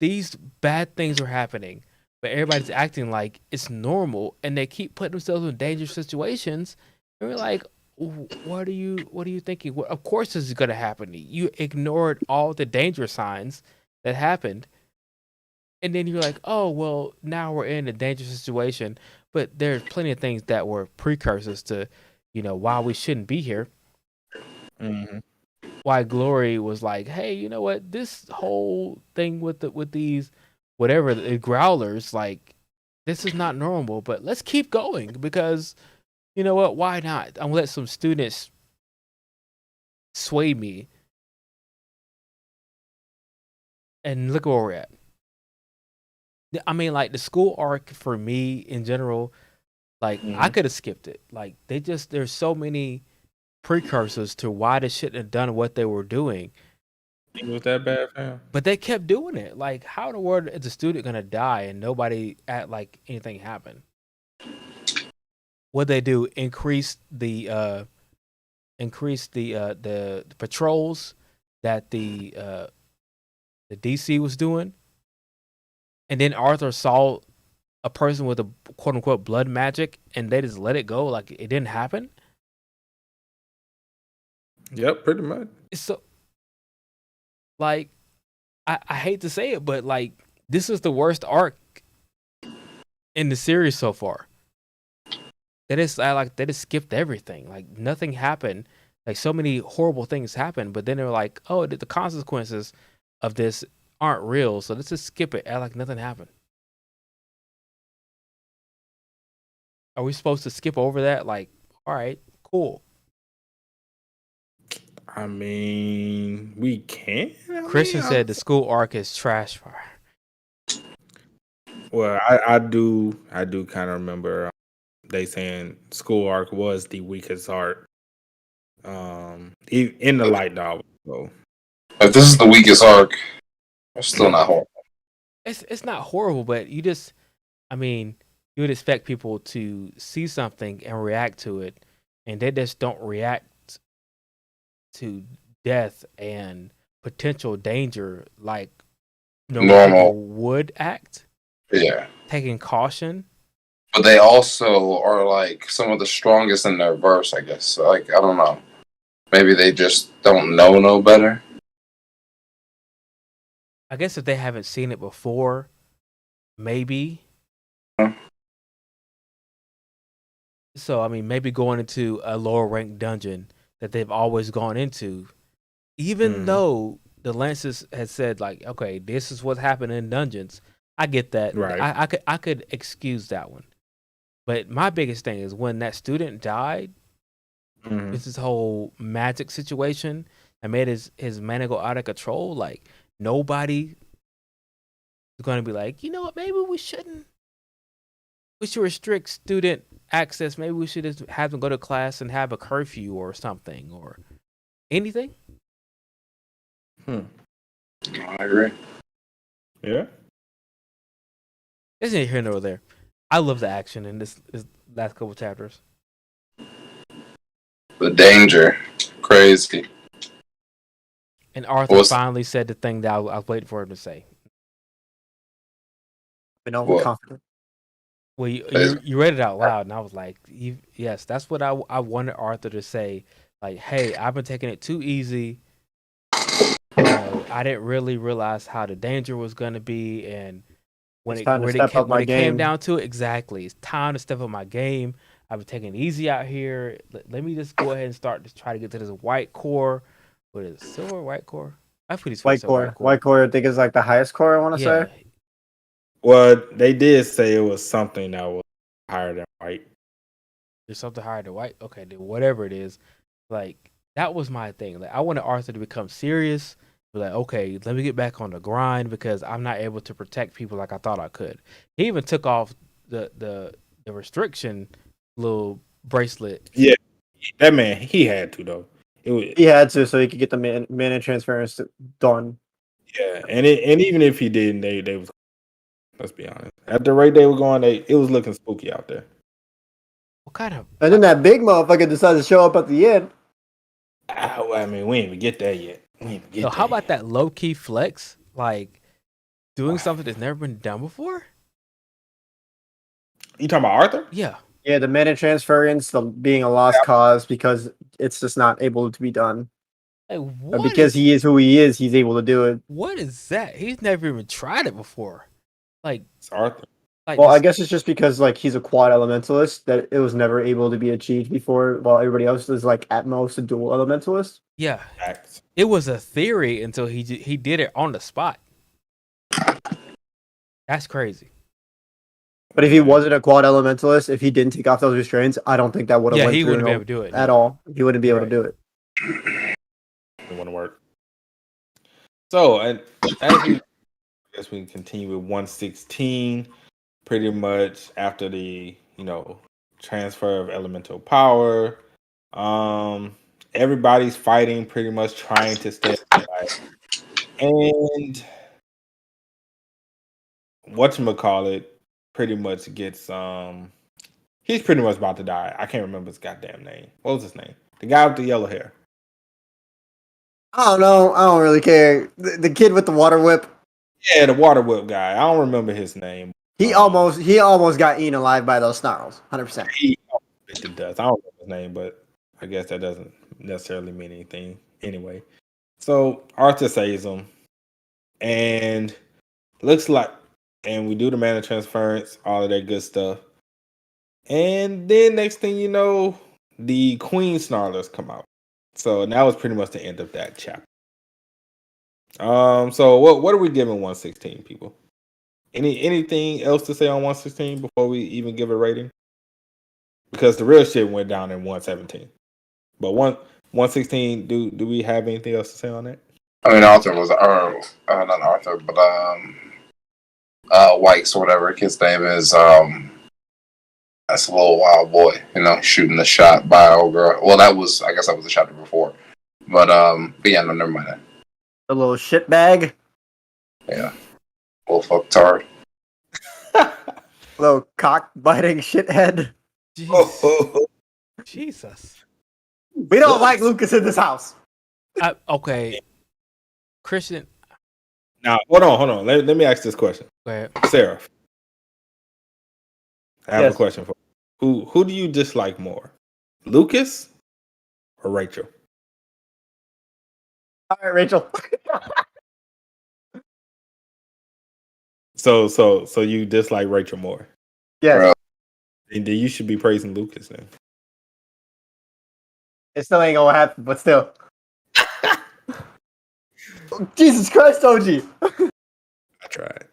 these bad things are happening, but everybody's acting like it's normal, and they keep putting themselves in dangerous situations. And we're like, what are you thinking? Well, of course this is gonna happen. You ignored all the danger signs that happened, and then you're like, oh well, now we're in a dangerous situation. But there's plenty of things that were precursors to, why we shouldn't be here. Why Glory was like, hey, you know what? This whole thing with these whatever the growlers, like, this is not normal. But let's keep going because, you know what? Why not? I'm gonna let some students sway me, and look where we're at. I mean, like, the school arc for me in general, like, I could have skipped it. Like, there's so many precursors to why they shouldn't have done what they were doing. It was that bad, fam. But they kept doing it. Like, how in the world is a student gonna die and nobody act like anything happened? What they do? Increase the patrols that the DC was doing, and then Arthur saw a person with a quote unquote blood magic, and they just let it go like it didn't happen. Yep, pretty much. So, like, I hate to say it, but like, this is the worst arc in the series so far. They just skipped everything. Like, nothing happened. Like, so many horrible things happened, but then they're like, oh, the consequences of this aren't real, so let's just skip it. Act like nothing happened. Are we supposed to skip over that? Like, all right, cool. I mean, we can. Christian said the school arc is trash fire. Well, I do kind of remember they saying school arc was the weakest arc in the light novel. So if this is the weakest arc, it's still not horrible. It's not horrible, but you would expect people to see something and react to it, and they just don't react to death and potential danger like normal people would act. Yeah, taking caution. But they also are like some of the strongest in their verse, I guess. So, like, I don't know. Maybe they just don't know no better. I guess if they haven't seen it before, maybe. So, I mean, maybe going into a lower ranked dungeon that they've always gone into, even though the Lances had said, like, okay, this is what's happening in dungeons. I get that. Right. I could excuse that one. But my biggest thing is when that student died, it's this whole magic situation and made his mana go out of control. Like, nobody is going to be like, you know what, maybe we shouldn't we should restrict student access. Maybe we should just have them go to class and have a curfew or something or anything. I agree. Yeah. There's neither here nor there. I love the action in this last couple chapters. The danger, crazy. And Arthur finally said the thing that I was waiting for him to say. Been overconfident. Well, you read it out loud, and I was like, yes, that's what I wanted Arthur to say. Like, hey, I've been taking it too easy. I didn't really realize how the danger was going to be, and when it came down to it, exactly, it's time to step up my game. I've been taking it easy out here. Let me just go ahead and start to try to get to this white core. What is it, silver, white core? I think it's white core. White core, I think, is like the highest core, I want to say. Well, they did say it was something that was higher than white. There's something higher than white? Okay, then whatever it is. Like, that was my thing. Like, I wanted Arthur to become serious. But like, okay, let me get back on the grind because I'm not able to protect people like I thought I could. He even took off the restriction little bracelet. Yeah, that man, he had to though. He had to so he could get the mana transference done. Yeah, and even if he didn't, they was. Let's be honest. At the rate they were going, it was looking spooky out there. What kind of? And then that big motherfucker decided to show up at the end. I mean, we ain't even get that yet. So how about that low key flex? Like doing something that's never been done before? You talking about Arthur? Yeah. Yeah, the mana transference being a lost cause because it's just not able to be done. Like, but because he is who he is, he's able to do it. What is that? He's never even tried it before. Like, it's Arthur. Like, well, I guess it's just because like he's a quad elementalist that it was never able to be achieved before, while everybody else is like at most a dual elementalist. Yeah, it was a theory until he did it on the spot. That's crazy. But if he wasn't a quad elementalist, if he didn't take off those restraints, I don't think that would have went he through wouldn't be able to do it at all. He wouldn't be able to do it. It wouldn't work. So, and I guess we can continue with 116. Pretty much after the transfer of elemental power, everybody's fighting, pretty much trying to stay alive. And whatchamacallit pretty much gets he's pretty much about to die. I can't remember his goddamn name. What was his name? The guy with the yellow hair. I don't know. I don't really care. The kid with the water whip. Yeah, the water whip guy. I don't remember his name. He almost got eaten alive by those snarls. 100%. It does. I don't know his name, but I guess that doesn't necessarily mean anything. Anyway, so Arthur saves him, and looks like, and we do the mana transference, all of that good stuff, and then next thing you know, the Queen Snarlers come out. So that was pretty much the end of that chapter. So what are we giving 116, people? Anything else to say on 116 before we even give a rating? Because the real shit went down in 117. But 116, do we have anything else to say on that? I mean, Arthur was not Arthur, but White's or whatever his name is. That's a little wild boy, shooting the shot by old girl. Well, I guess that was the chapter before. But yeah, no, never mind that. A little shit bag. Yeah. Little fucktard. Little cock biting shithead. Jesus. We don't like Lucas in this house. Okay. Christian. Now, hold on. Let me ask this question. Go ahead. Seraph. I have a question for you. Who do you dislike more? Lucas or Rachel? All right, Rachel. So you dislike Rachel more? Yes. And then you should be praising Lucas then. It still ain't gonna happen, but still. Jesus Christ, OG. I tried.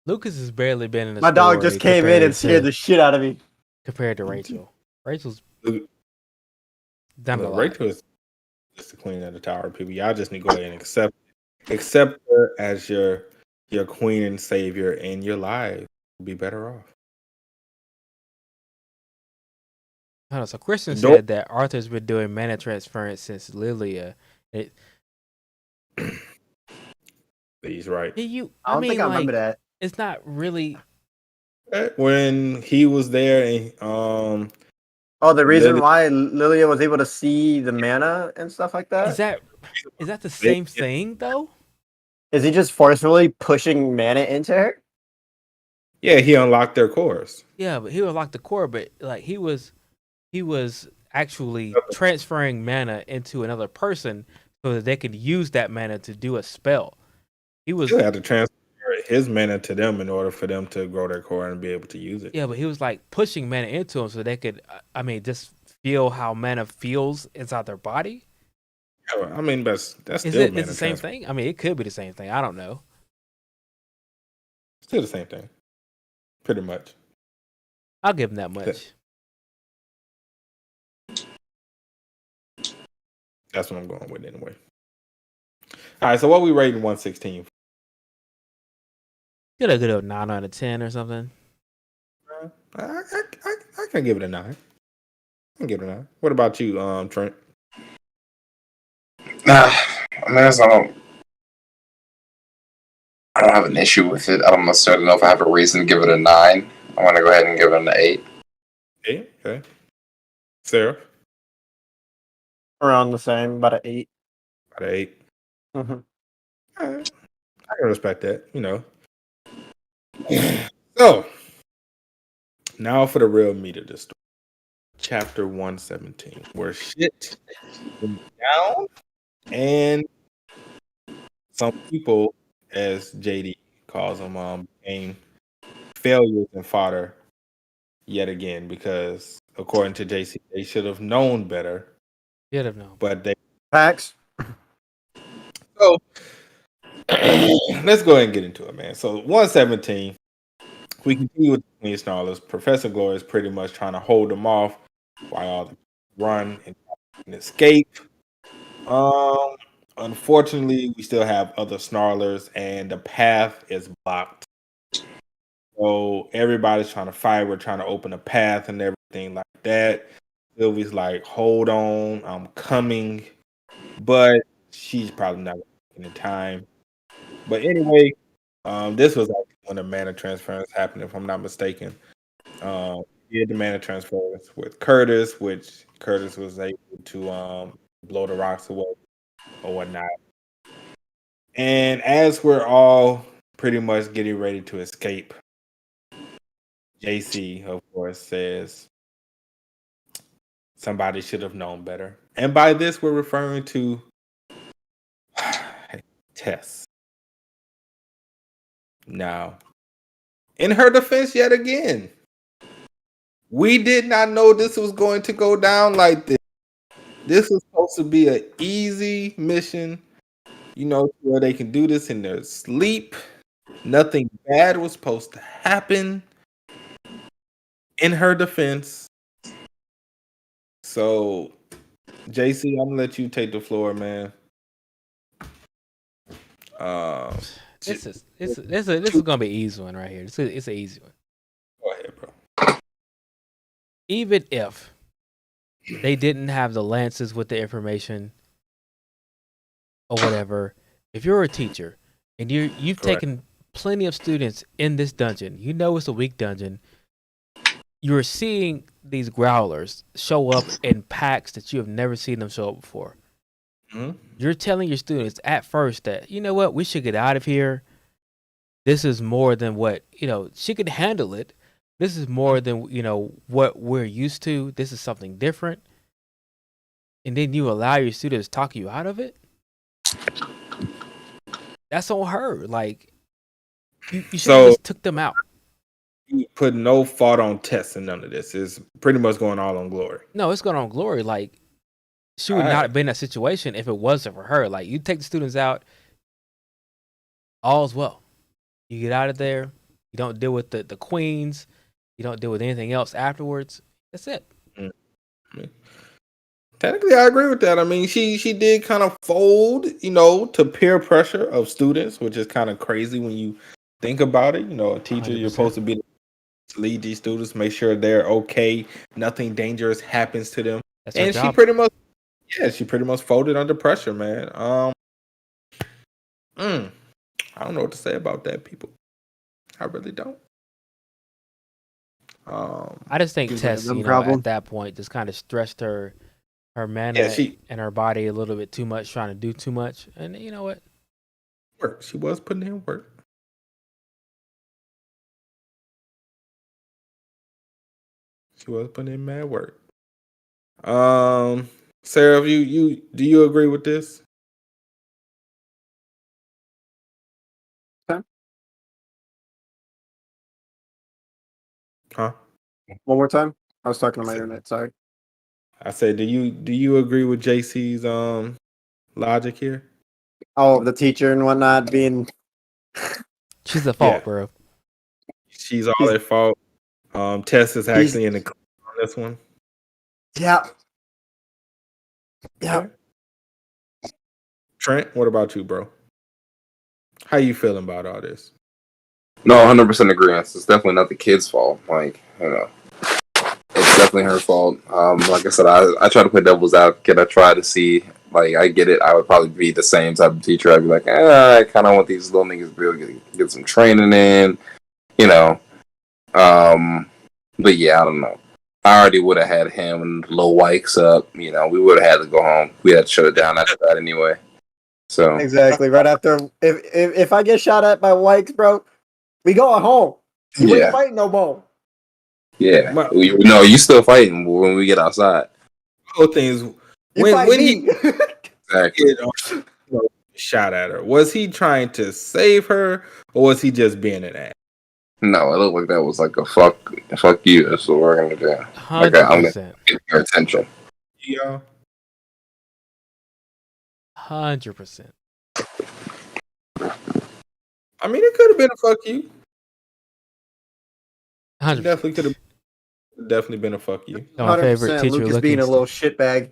Lucas has barely been in the My dog just came in and scared the shit out of me. Compared to Rachel. Rachel's done a lot. Rachel is just the queen of the tower, people. Y'all just need to go ahead and accept her as your queen and savior, and your life will be better off. So Christian Door- said that Arthur's been doing mana transference since Lilia. He's right. I don't think I remember that. It's not really. When he was there, and Oh, the reason Lily- why Lilia was able to see the mana and stuff like that? Is that the same thing though? Is he just forcefully pushing mana into her? yeah, he unlocked their cores. Yeah, but he would lock the core, but like he was actually transferring mana into another person so that they could use that mana to do a spell. He was He had to transfer his mana to them in order for them to grow their core and be able to use it. Yeah, but he was like pushing mana into them so they could, just feel how mana feels inside their body. Yeah, I mean, that's still It's mana the same transfer. thing? I mean, it could be the same thing. I don't know. Still the same thing, pretty much. I'll give him that much. That's what I'm going with anyway. All right, so what we rating 116? Get a good 9 out of 10 or something. I can give it a 9. I can give it a 9. What about you, Trent? I mean, I don't have an issue with it. I don't necessarily know if I have a reason to give it a 9. I'm going to go ahead and give it an 8. 8, okay. Sarah? Around the same, about an 8. About an 8. Mm-hmm. All right. I can respect that, So, now for the real meat of this story. Chapter 117, where shit went down and some people, as JD calls them, became failures and fodder yet again because, according to JC, they should have known better. Should have known. But they. Facts. So, let's go ahead and get into it, man. So, 117, we continue with the Queen Snarlers. Professor Gloria is pretty much trying to hold them off while all the run and escape. Unfortunately, we still have other Snarlers, and the path is blocked. So everybody's trying to fight. We're trying to open a path and everything like that. Sylvie's like, "Hold on, I'm coming," but she's probably not in the time. But anyway, this was like when the mana transference happened, if I'm not mistaken. He did the mana transference with Curtis, which Curtis was able to blow the rocks away or whatnot. And as we're all pretty much getting ready to escape, JC, of course, says somebody should have known better. And by this, we're referring to Tess. Now, in her defense, yet again, we did not know this was going to go down like this. This was supposed to be an easy mission, where they can do this in their sleep. Nothing bad was supposed to happen. In her defense. So, JC, I'm gonna let you take the floor, man. This is gonna be an easy one right here. It's an easy one. Go ahead, bro. Even if they didn't have the lances with the information or whatever, if you're a teacher and you've Correct. taken plenty of students in this dungeon, it's a weak dungeon. You're seeing these growlers show up in packs that you have never seen them show up before. Mm-hmm. You're telling your students at first that, we should get out of here. This is more than what, she could handle it. This is more than, what we're used to. This is something different. And then you allow your students to talk you out of it. That's on her. Like, you should have just took them out. You put no fault on Tess and none of this. It's pretty much going all on Glory. No, it's going on Glory. Like, she would not have been in that situation if it wasn't for her. Like, you take the students out, all's well. You get out of there. You don't deal with the queens. You don't deal with anything else afterwards. That's it. Mm-hmm. Technically, I agree with that. I mean, she did kind of fold, to peer pressure of students, which is kind of crazy when you think about it. A teacher, 100%. You're supposed to be the lead these students, make sure they're okay, nothing dangerous happens to them. That's her And she job. pretty much folded under pressure, man. I don't know what to say about that, people. I really don't. I just think She's Tess, a you know, problem. at that point just kind of stressed her mana Yeah, and her body a little bit too much, trying to do too much. And you know what? work. She was putting in work. She was putting in mad work. Sarah, you do you agree with this? Okay. Huh? One more time. I was talking to my internet. Sorry. I said, do you agree with JC's logic here? Oh, the teacher and whatnot being. She's the fault, Yeah. bro. She's all at fault. Tess is actually in the clear on this one. Yeah. Yeah. Okay. Trent, what about you, bro? How you feeling about all this? No, 100% agreement. It's definitely not the kid's fault. Like, you know, it's definitely her fault. Like I said, I try to play devil's advocate. I try to see, like, I get it. I would probably be the same type of teacher. I'd be like, I kind of want these little niggas to be able to get some training in, you know. But yeah, I don't know. I already would have had him and Lil Wykes up. You know, we would have had to go home. We had to shut it down after that anyway. So Exactly. Right after, if I get shot at by Wykes, bro, we going home. You ain't fighting no more. yeah, no, you still fighting when we get outside. Whole thing is when he Exactly. shot at her, was he trying to save her or was he just being an ass? No, it looked like that was like a fuck you. That's what we're gonna do. Like, I'm gonna get your attention. Yeah. 100%. I mean, it could have been a fuck you. 100%. Definitely could have. Definitely been a fuck you. My favorite teacher Lucas looking being a little shitbag.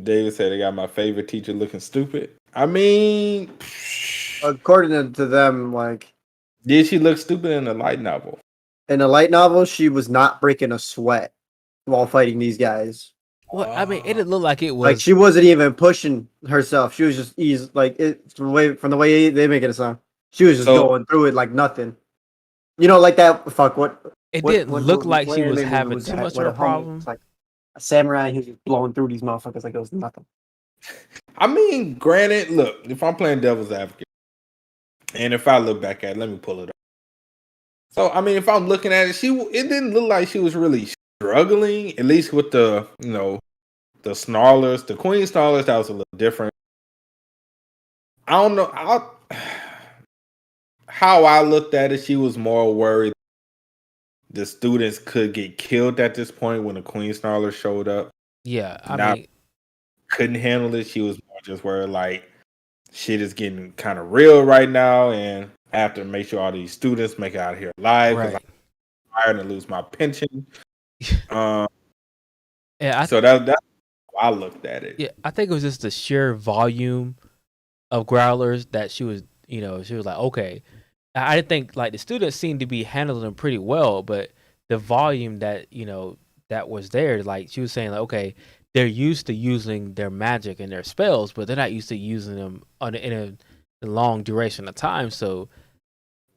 David said they got my favorite teacher looking stupid. I mean, According to them, like, did she look stupid in the light novel? in a light novel, she was not breaking a sweat while fighting these guys. Well, I mean, it didn't look like it was. Like, she wasn't even pushing herself. She was just easy. Like, it from the way they make it sound. She was just going through it like nothing. You know, like that. Fuck what. It didn't look like she was having too much of a problem. It's like a samurai who's just blowing through these motherfuckers like it was nothing. I mean, granted, look, if I'm playing devil's advocate, and if I look back at it, let me pull it up. So, I mean, if I'm looking at it, it didn't look like she was really struggling, at least with the, you know, the snarlers, the queen snarlers, that was a little different. I don't know how I looked at it. She was more worried the students could get killed at this point when the queen snarler showed up. Yeah, I mean, couldn't handle it. She was more just worried like shit is getting kind of real right now, and I have to make sure all these students make it out of here alive because I'm tired and lose my pension. Yeah, so that's how I looked at it. Yeah, I think it was just the sheer volume of growlers that she was, you know, she was like, okay. I didn't think like the students seemed to be handling them pretty well, but the volume that, you know, that was there, like she was saying, like, okay, they're used to using their magic and their spells, but they're not used to using them in a long duration of time. So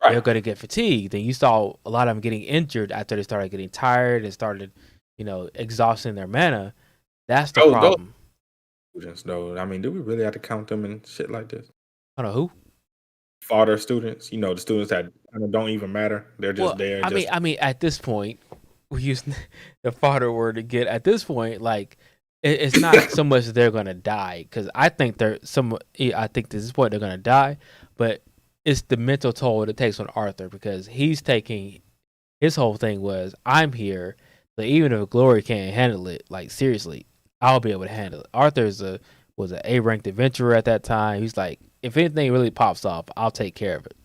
they're going to get fatigued. And you saw a lot of them getting injured after they started getting tired and started, you know, exhausting their mana. That's the problem. No, I mean, do we really have to count them and shit like this? I don't know who. Fodder students, you know, the students that kind of don't even matter. They're just there. I mean, at this point, we use the fodder word again. At this point, like, it's not so much that they're gonna die, because I think I think at this point they're gonna die, but it's the mental toll it takes on Arthur, because he's taking his whole thing was, I'm here, so even if Glory can't handle it, like seriously, I'll be able to handle it. Arthur was an A-ranked adventurer at that time. He's like, if anything really pops off, I'll take care of it.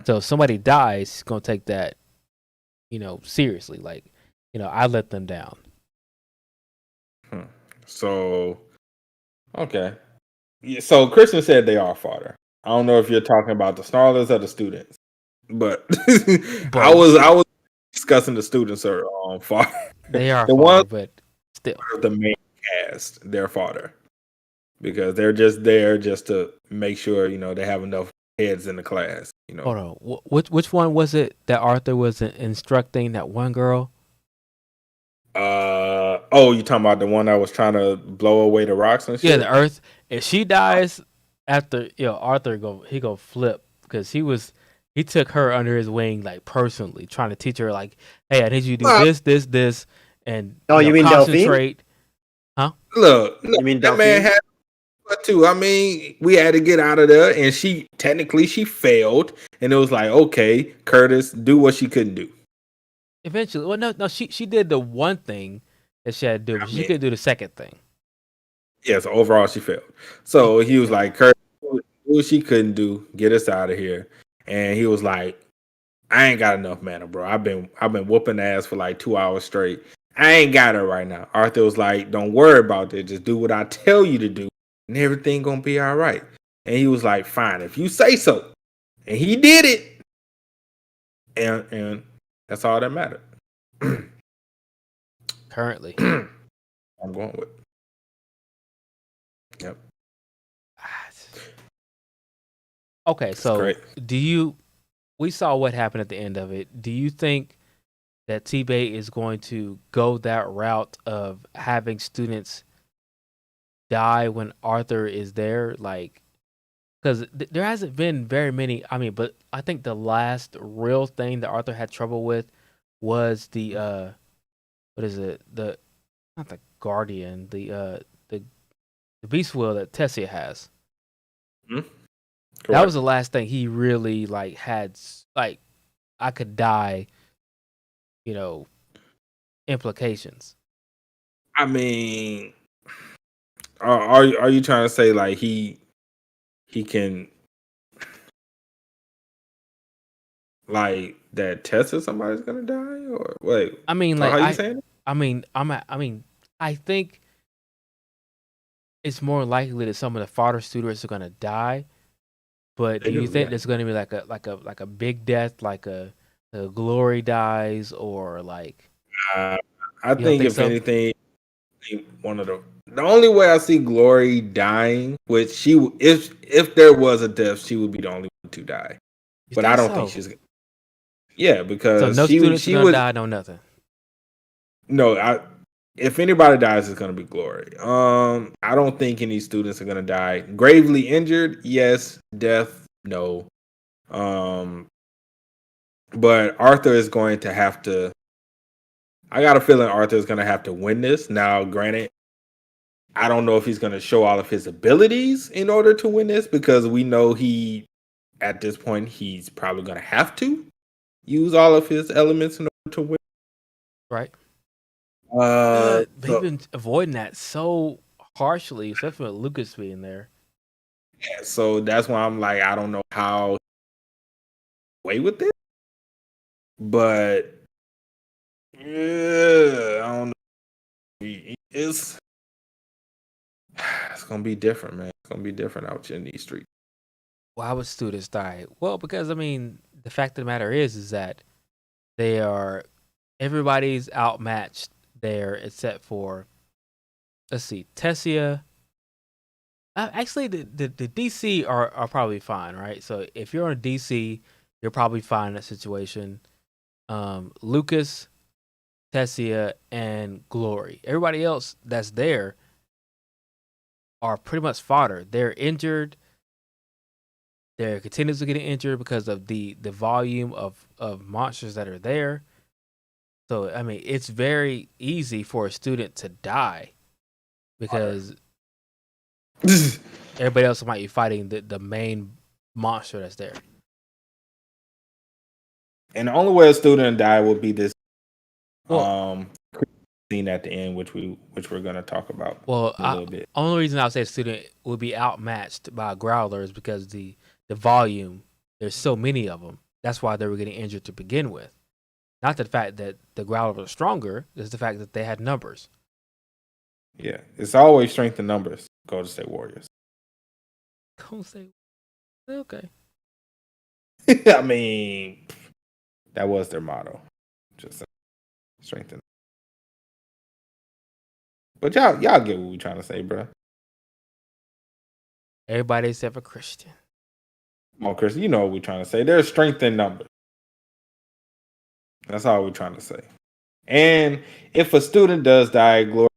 So if somebody dies, he's gonna take that, you know, seriously. Like, you know, I let them down. So, okay. Yeah, so Christian said they are fodder. I don't know if you're talking about the snarlers or the students, but I was discussing the students are far. They are The far, ones but still. of the main cast, they're fodder because they're just there just to make sure they have enough heads in the class. Hold on. Which one was it that Arthur was instructing that one girl? Oh, you talking about the one that was trying to blow away the rocks and shit? Yeah, the Earth. If she dies after, Arthur go flip because he took her under his wing like personally, trying to teach her like, hey, I need you to do this, and You mean concentrate. Huh? Look, You mean that man Delphine? had too. I mean, we had to get out of there, and she failed, and it was like, okay, Curtis, do what she couldn't do. Eventually, well, no, she did the one thing that she had to do, but she couldn't do the second thing. Yeah, so overall she failed. So he was like, Curtis, do what she couldn't do, get us out of here. And he was like, I ain't got enough mana, bro. I've been whooping ass for like 2 hours straight. I ain't got it right now. Arthur was like, don't worry about it. Just do what I tell you to do, and everything gonna be all right. And he was like, fine, if you say so. And he did it. And that's all that mattered. Currently. I'm going with. Yep. Okay, so we saw what happened at the end of it. Do you think that T-Bay is going to go that route of having students die when Arthur is there? Like, because there hasn't been very many. I mean, but I think the last real thing that Arthur had trouble with was the what is it? Not the Guardian, the Beast Wheel that Tessia has. Mm-hmm. That was the last thing he really like had. Like, I could die. Implications. I mean, are you trying to say like he can like that Tessa somebody's gonna die or wait? I mean, like, how you saying it? I mean, I think it's more likely that some of the fodder students are gonna die. But do you think there's gonna be like a big death, like a Glory dies, or like? I think if anything, one of the only way I see Glory dying, which she if there was a death, she would be the only one to die. But I don't think she's. Yeah, because so no students are gonna die, no nothing. No, if anybody dies, it's gonna be Glory. I don't think any students are gonna die. Gravely injured, yes. Death, no. But Arthur is going to have to. I got a feeling Arthur is going to have to win this. Now, granted, I don't know if he's going to show all of his abilities in order to win this because we know at this point, he's probably going to have to use all of his elements in order to win. Right. They've been avoiding that so harshly, especially with Lucas being there. Yeah, so that's why I'm like, I don't know how away with it, but yeah, I don't know. It's gonna be different, man. It's gonna be different out here in these streets. Why would students die? Well, because I mean, the fact of the matter is that everybody's outmatched there, except for, let's see, Tessia. Actually, the DC are probably fine, right? So if you're on a DC, you're probably fine in that situation. Lucas, Tessia, and Glory. Everybody else that's there are pretty much fodder. They're injured. They're continuously getting injured because of the volume of monsters that are there. So, I mean, it's very easy for a student to die because everybody else might be fighting the main monster that's there. And the only way a student die would be this scene at the end, which we're gonna talk about a little bit. Only reason I would say a student would be outmatched by a growler is because the volume, there's so many of them. That's why they were getting injured to begin with. Not the fact that the growler was stronger, it's the fact that they had numbers. Yeah, it's always strength in numbers. Golden State Warriors. Golden State. Okay. I mean, that was their motto. Strength. But y'all get what we trying to say, bro. Everybody except for Christian. Come on, Chris. You know what we're trying to say. There's strength in numbers. That's all we're trying to say. And if a student does die, glory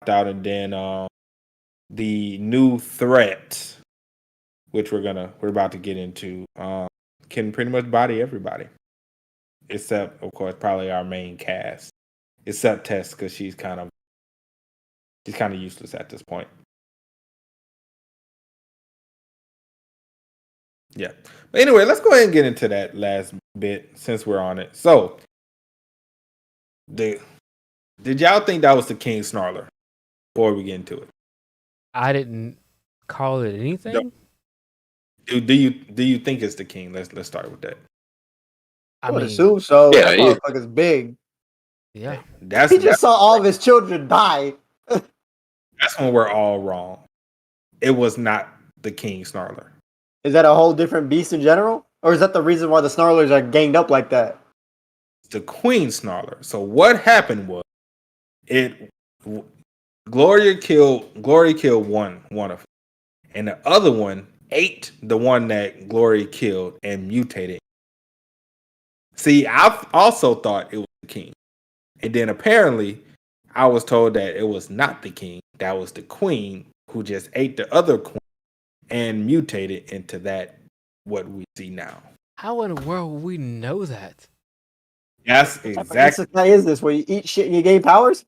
out, and then the new threat, which we're about to get into, can pretty much body everybody, except of course probably our main cast, except Tess, because she's kind of useless at this point. Yeah. But anyway, let's go ahead and get into that last bit since we're on it. So, did y'all think that was the King Snarler before we get into it? I didn't call it anything. No. Do you think it's the King? Let's start with that. I would assume so. Yeah, that motherfucker's big. Yeah. He just saw all of his children die. That's when we're all wrong. It was not the King Snarler. Is that a whole different beast in general? Or is that the reason why the Snarlers are ganged up like that? The Queen Snarler. So what happened was Glory killed one of them. And the other one ate the one that Glory killed and mutated. See, I also thought it was the King. And then apparently I was told that it was not the King. That was the Queen who just ate the other queen and mutated into that what we see now. How in the world would we know that? That's exactly. What is this? Where you eat shit and you gain powers?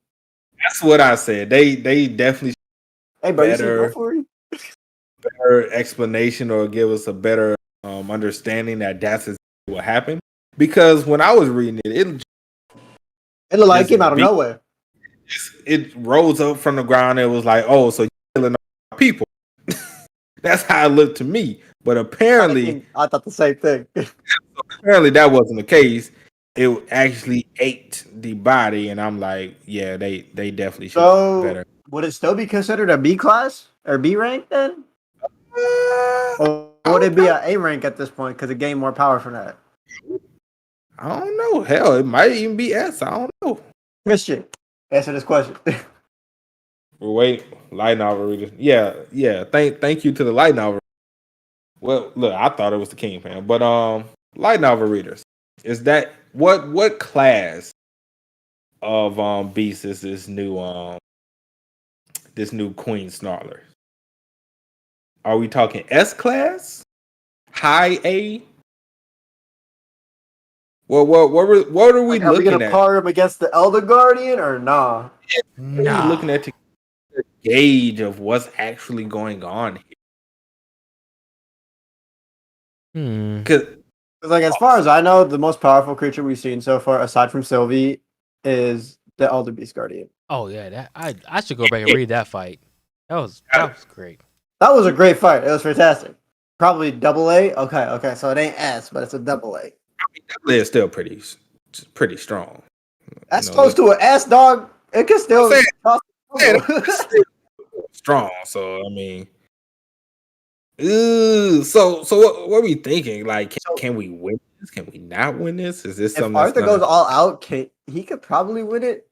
That's what I said. They definitely better explanation or give us a better understanding that that's exactly what happened. Because when I was reading it looked like it came out of nowhere. It rose up from the ground. It was like, oh, so you're killing people. That's how it looked to me. But apparently, I thought the same thing. Apparently, that wasn't the case. It actually ate the body, and I'm like, yeah, they definitely should be better. Would it still be considered a B class or B rank then? Or would it be an A rank at this point because it gained more power from that? I don't know. Hell, it might even be S. I don't know. Christian, answer this question. Wait, light novel readers. Yeah. Thank you to the light novel. Well, look, I thought it was the King fan, but light novel readers. Is that what class of beast is this new Queen Snarler? Are we talking S class? High A? Well, what are we looking at? Are we gonna par him against the Elder Guardian or nah? Nah. We're looking at the gauge of what's actually going on here. Because like as far as I know, the most powerful creature we've seen so far, aside from Sylvie, is the Elder Beast Guardian. Oh yeah, that I should go back and read that fight. That was great. That was a great fight. It was fantastic. Probably double A. Okay. So it ain't S, but it's a double A. Double A is still pretty strong. That's close to an S, dog. It can still strong. So I mean, so what are we thinking? Like, can we win this? Can we not win this? Is this something? If Arthur goes all out, he could probably win it.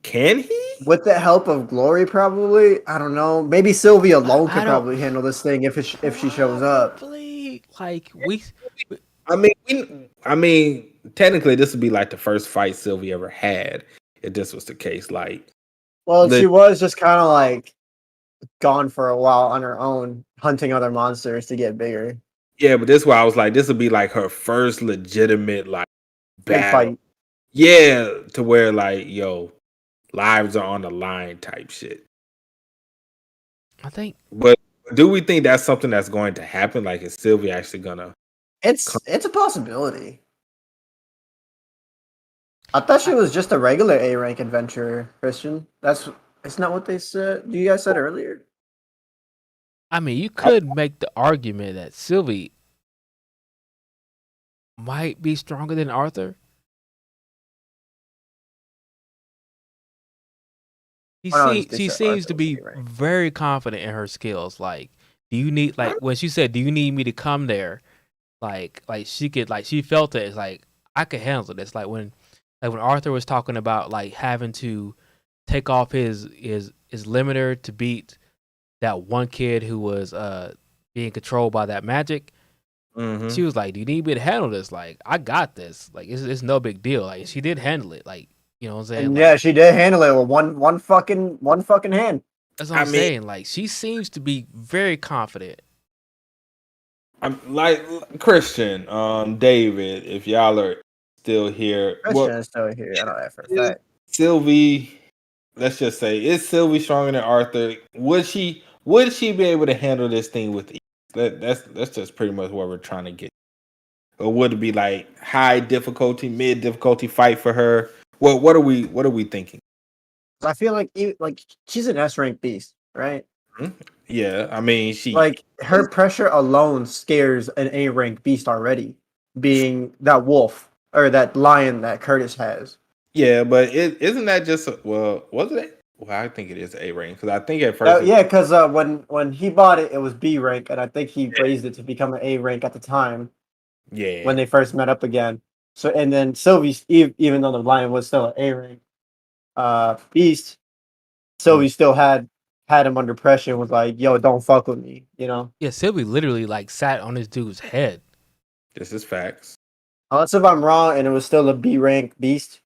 Can he? With the help of Glory, probably. I don't know. Maybe Sylvie alone could probably handle this thing if she shows up. Like I mean, technically, this would be like the first fight Sylvie ever had. If this was the case, like, well, she was just kind of like gone for a while on her own, hunting other monsters to get bigger. Yeah, but this is why I was like, this would be like her first legitimate like battle. Fight. Yeah, to where like, yo, lives are on the line type shit. I think. But do we think that's something that's going to happen? Like, is Sylvie actually gonna? It's a possibility. I thought she was just a regular A rank adventurer, Christian. It's not what they said. You guys said earlier. I mean, you could make the argument that Sylvie might be stronger than Arthur. She seems to be very confident in her skills. Like, do you need when she said, "Do you need me to come there?" Like she felt it. It's like I could handle this. Like when Like when Arthur was talking about like having to take off his limiter to beat that one kid who was being controlled by that magic. Mm-hmm. She was like, "Do you need me to handle this? Like, I got this. Like, it's no big deal." Like, she did handle it. Like, you know what I'm saying? And Like, yeah, she did handle it with one fucking hand. that's what I'm saying. Like, she seems to be very confident. I'm like Christian, David. If y'all are still here, Christian is still here. I know that for a fact. Sylvie, let's just say, is Sylvie stronger than Arthur? Would she be able to handle this thing with ease? That's just pretty much what we're trying to get. Or would it be like high difficulty, mid difficulty fight for her? What are we thinking? I feel like she's an S rank beast, right? Yeah, I mean like her pressure alone scares an A rank beast already, being that wolf or that lion that Curtis has. Yeah, but isn't that just was it? Well, I think it is A rank because I think at first because when he bought it, it was B rank, and I think he raised it to become an A rank at the time. Yeah, when they first met up again. So and then Sylvie, even though the lion was still an A rank beast, Sylvie still had him under pressure and was like, "Yo, don't fuck with me," you know. Yeah, Sylvie literally like sat on this dude's head. This is facts. Unless if I'm wrong and it was still a B rank beast.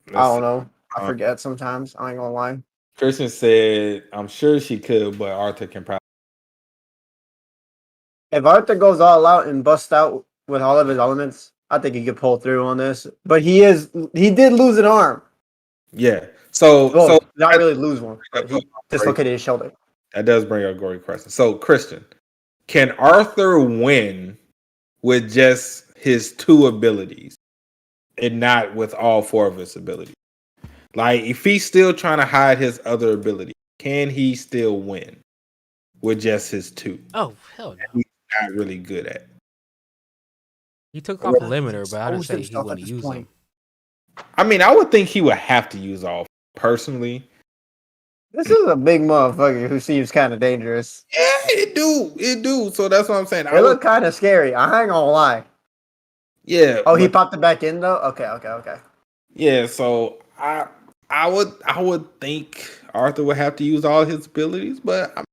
I don't know. I forget sometimes. I ain't gonna lie. Christian said, "I'm sure she could, but Arthur can probably." If Arthur goes all out and busts out with all of his elements, I think he could pull through on this. But he did lose an arm. Yeah. So not really lose one, but he dislocated his shoulder. That does bring up Gory question. So Christian, can Arthur win with just his 2 abilities and not with all 4 of his abilities? Like if he's still trying to hide his other ability, can he still win with just his 2? Oh hell no! He's not really good at. He took off a limiter, but I didn't say he wouldn't use them. I mean, I would think he would have to use all personally. This is a big motherfucker who seems kind of dangerous. Yeah, it do. So that's what I'm saying. It look kind of scary. I ain't gonna lie. Yeah. Oh, he popped it back in though. Okay. Yeah. So I would think Arthur would have to use all his abilities, but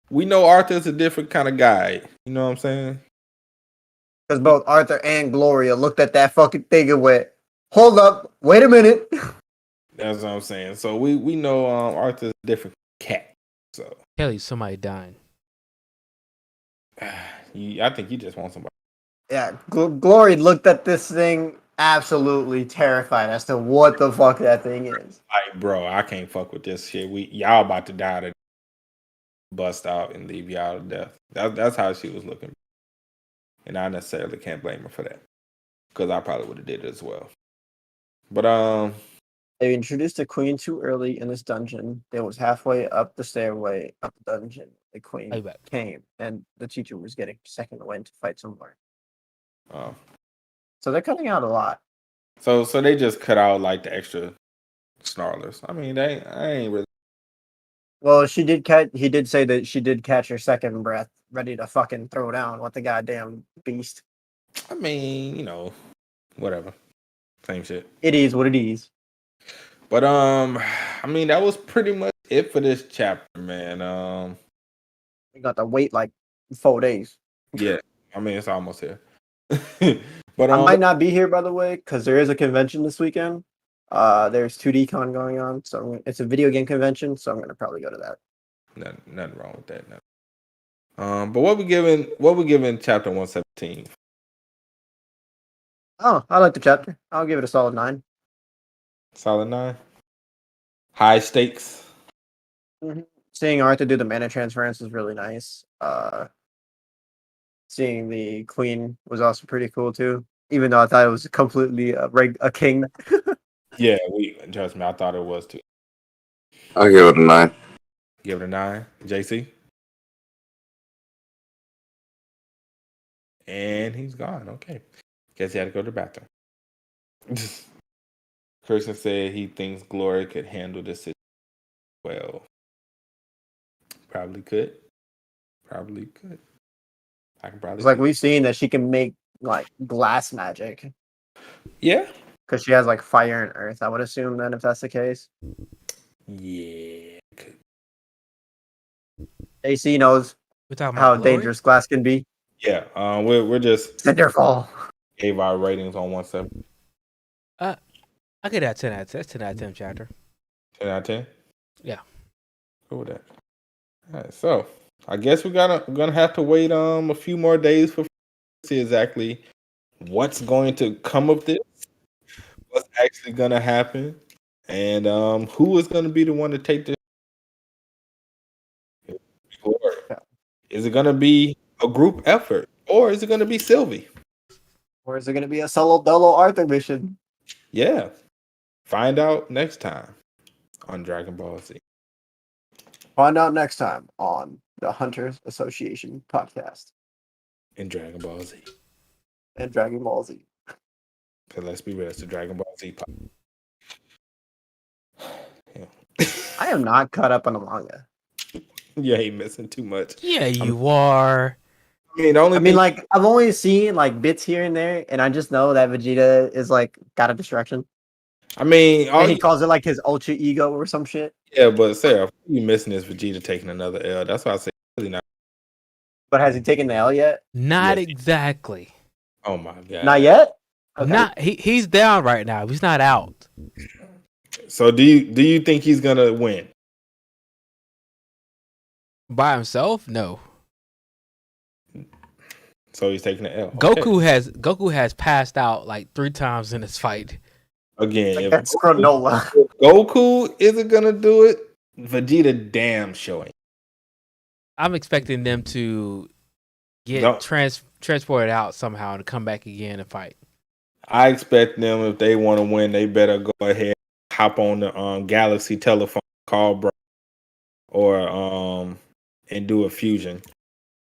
we know Arthur's a different kind of guy. You know what I'm saying? Because both Arthur and Gloria looked at that fucking thing and went, "Hold up, wait a minute." That's what I'm saying. So we know Arthur's a different cat. So Kelly, somebody dying. I think you just want somebody. Yeah, Glory looked at this thing absolutely terrified as to what the fuck that thing is. Like, bro, I can't fuck with this shit. Y'all about to die to bust out and leave y'all to death. That's how she was looking. And I necessarily can't blame her for that. Because I probably would have did it as well. But they introduced the queen too early in this dungeon. They was halfway up the stairway up the dungeon. The queen came and the teacher was getting second wind to fight somewhere. Oh. So they're cutting out a lot. So they just cut out like the extra snarlers. I mean, I ain't really. Well, he did say that she did catch her second breath, ready to fucking throw down with the goddamn beast. I mean, you know, whatever. Same shit. It is what it is. But I mean, that was pretty much it for this chapter, man. We got to wait like 4 days. Yeah, I mean it's almost here. But I might not be here, by the way, because there is a convention this weekend. There's 2D-Con going on, so it's a video game convention, so I'm gonna probably go to that. Nothing wrong with that. No. But what we giving chapter 117? Oh, I like the chapter. I'll give it a solid 9. Solid 9. High stakes. Mm-hmm. Seeing Arthur do the mana transference is really nice. Seeing the queen was also pretty cool too, even though I thought it was completely a king. Yeah, trust me, I thought it was too. I'll give it a 9. Give it a 9. JC? And he's gone. Okay. Guess he had to go to the bathroom. Kirsten said he thinks Gloria could handle this situation well. Probably could. I can probably. It's like we've seen that she can make like glass magic. Yeah. Because she has like fire and earth, I would assume then if that's the case. Yeah. AC knows We're talking how about Glory? dangerous glass can be. Yeah. We're just Cinderfall. gave our ratings on 170. I get that 10 out of 10. That's 10 out of 10 chapter. 10 out of 10. Yeah. Cool with that. All right, so I guess we're gonna have to wait a few more days for to see exactly what's going to come of this, what's actually gonna happen, and who is gonna be the one to take this forward. Is it gonna be a group effort, or is it gonna be Sylvie? Or is it going to be a solo dolo Arthur mission? Yeah. Find out next time on Dragon Ball Z. Find out next time on the Hunters Association podcast In Dragon Ball Z. and Dragon Ball Z. So let's be real, it's the Dragon Ball Z podcast. Yeah. I am not caught up on the manga. You ain't missing too much. Yeah, you are. I mean, the only thing, like, I've only seen like bits here and there, and I just know that Vegeta is like got a distraction. I mean, And he calls it like his ultra ego or some shit. yeah, but Seraph, you missing is Vegeta taking another L. That's why I say really not. But has he taken the L yet? Not Yes. exactly. Oh my god. Not yet? Okay. Not he's down right now. He's not out. So do you think he's gonna win? By himself? No. So he's taking the L. Okay. Goku has passed out like 3 times in this fight. Again. Like, If that's Granola. Goku isn't gonna do it, Vegeta damn showing. I'm expecting them to get No. transported out somehow to come back again and fight. I expect them, if they want to win, they better go ahead, hop on the Galaxy telephone, call bro, or and do a fusion,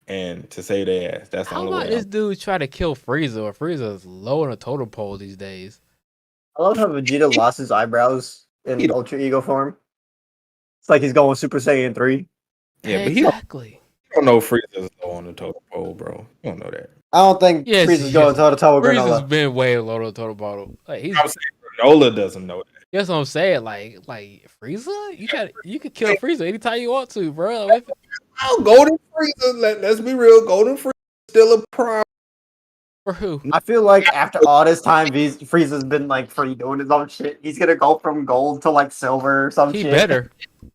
and to save their ass. That's the How only about way. this dude try to kill Frieza? Or Frieza is low on the totem pole these days. I love how Vegeta lost his eyebrows in He- ultra ego form. It's like he's going Super Saiyan 3. Yeah, but Exactly. he don't know Frieza's low on the totem pole, bro. You don't know that. I don't think Yes, Frieza's going toe to toe with Frieza's Granola. been way low on the totem pole. Like he's I'm saying Granola doesn't know that. that's what I'm saying. Like Frieza, you could kill Frieza anytime you want to, bro. Like, Oh, Golden Frieza. Let's be real. Golden Frieza still a problem. for who? I feel like after all this time, Frieza's been like free doing his own shit. He's gonna go from gold to like silver or some He shit. better.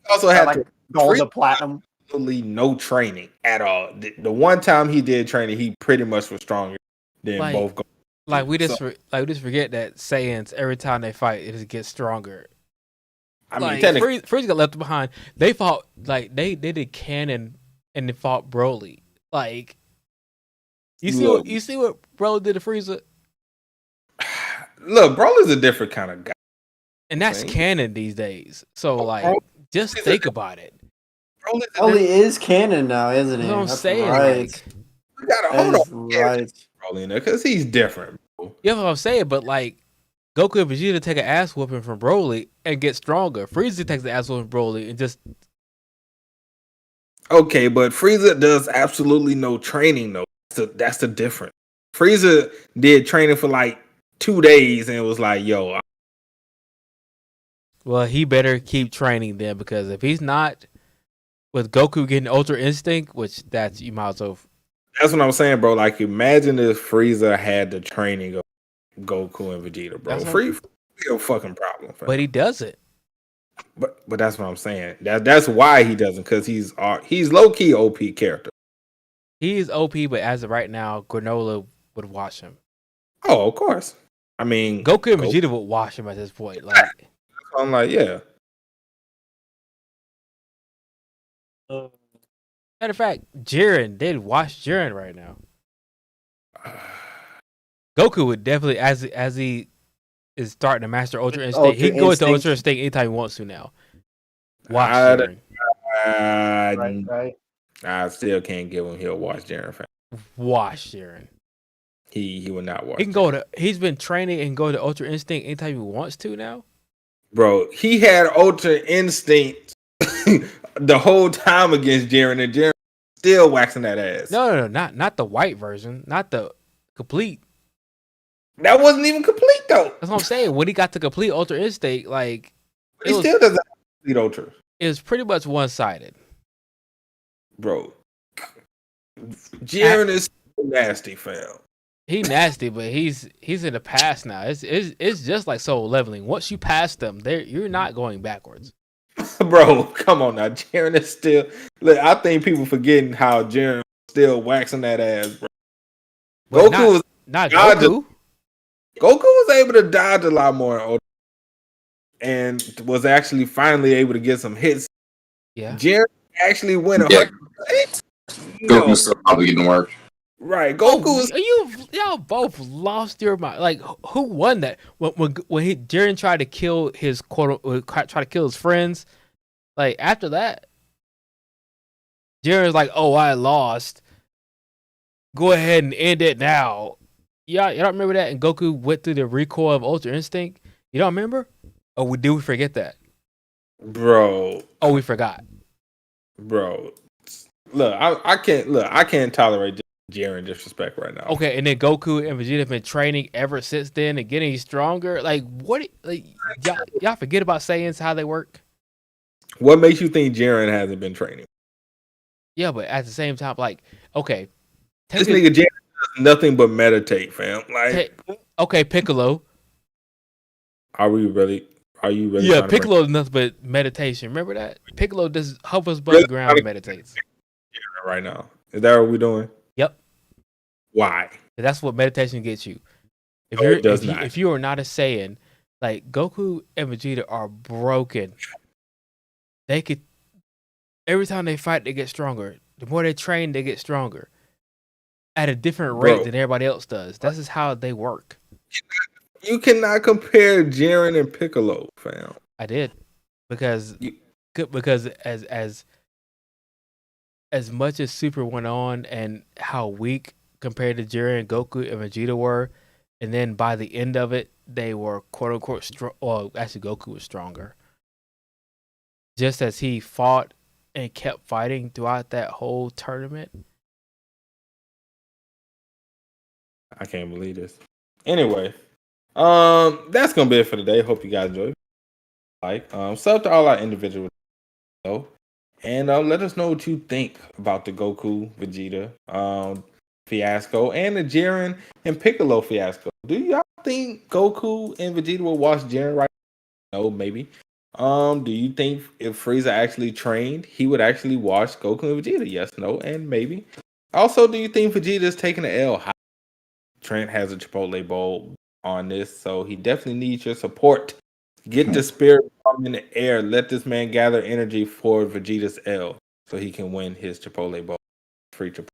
Also Or, had like gold to platinum. absolutely no training at all. The one time he did training, he pretty much was stronger than Like- both. Like we just So- forget that Saiyans every time they fight, it just gets stronger. I mean, Like technically, Frieza got left behind. They fought like they did canon and they fought Broly. Like you see what Broly did to Frieza, look, Broly's a different kind of guy. and that's Same. canon these days. So Oh, like, Broly just is a- think about it. Broly's a Broly different, is canon now, isn't he? That's what I'm That's saying. right. Like, we gotta That hold is on. right. Broly in there because he's different, bro. you know what I'm saying? But like, Goku and Vegeta take an ass whooping from Broly and get stronger. Frieza takes the ass whooping from Broly and just Okay, but Frieza does absolutely no training though. That's the difference. Frieza did training for like 2 days and it was like, yo, well, he better keep training then because if he's not with Goku getting Ultra Instinct, which that's you might as well. that's what I'm saying, bro. Like, imagine if Frieza had the training of Goku and Vegeta, bro. That's what- Frieza a fucking problem. Fam. But he doesn't. But that's what I'm saying. That's why he doesn't, because he's low key OP character. He is OP, but as of right now, Granola would wash him. Oh, of course. I mean, Goku and Vegeta would wash him at this point. Like, I'm like, yeah. matter of fact, Jiren, they'd wash Jiren right now. Goku would definitely, as he is starting to master Ultra Instinct, he can go into Ultra Instinct anytime he wants to now. Wash Jiren. Right. I still can't give him. He'll watch Jiren. Fam. Wash Jiren. He will not watch. He can go to. He's been training and go to Ultra Instinct anytime he wants to now. Bro, he had Ultra Instinct the whole time against Jiren, and Jiren still waxing that ass. No, not the white version, not the complete. That wasn't even complete though. That's what I'm saying. When he got to complete Ultra Instinct, like He still doesn't have complete Ultra. It was pretty much one sided, bro. Jiren is nasty, fam. He nasty, but he's in the past now. It's just like soul leveling. Once you pass them, you're not going backwards. Bro, come on now. Jiren is still. Look, I think people forgetting how Jiren is still waxing that ass, bro. But Goku was not Goku. Goku was able to dodge a lot more and was actually finally able to get some hits. Yeah. Jiren actually went Goku's still probably getting work. Right, Goku. Y'all both lost your mind. Like, who won that? When Jiren tried to kill his try to kill his friends. Like after that, Jiren's like, "Oh, I lost. Go ahead and end it now." Yeah, you don't remember that? And Goku went through the recoil of Ultra Instinct. You don't remember? Oh, did we forget that, bro? Oh, we forgot, bro. Look, I can't tolerate Jiren disrespect right now. Okay, and then Goku and Vegeta have been training ever since then and getting stronger. Like, what? Like, y'all forget about Saiyans, how they work? What makes you think Jiren hasn't been training? Yeah, but at the same time, like, okay, this nigga Jiren does nothing but meditate, fam. Like, okay, Piccolo. Are you really? Yeah, Piccolo is nothing but meditation. Remember that? Piccolo just hovers above the ground and meditates. Right now, is that what we're doing? Yep. Why? That's what meditation gets you. If you are not a Saiyan, like Goku and Vegeta are broken. They could every time they fight, they get stronger. The more they train, they get stronger at a different rate than everybody else does. This is how they work. You cannot compare Jiren and Piccolo, fam. I did because as much as Super went on and how weak compared to Jiren, Goku, and Vegeta were, and then by the end of it, they were quote unquote strong. Well, actually, Goku was stronger. Just as he fought and kept fighting throughout that whole tournament. I can't believe this. Anyway, that's gonna be it for today. Hope you guys enjoyed. Sub to all our individual and let us know what you think about the Goku Vegeta fiasco and the Jiren and Piccolo fiasco. Do y'all think Goku and Vegeta will watch Jiren right now? No, maybe. Do you think if Frieza actually trained, he would actually watch Goku and Vegeta? Yes, no, and maybe. Also, do you think Vegeta is taking the L? Trent has a Chipotle bowl on this, so he definitely needs your support. Get the spirit bomb in the air. Let this man gather energy for Vegeta's L so he can win his Chipotle bowl. Free Chipotle.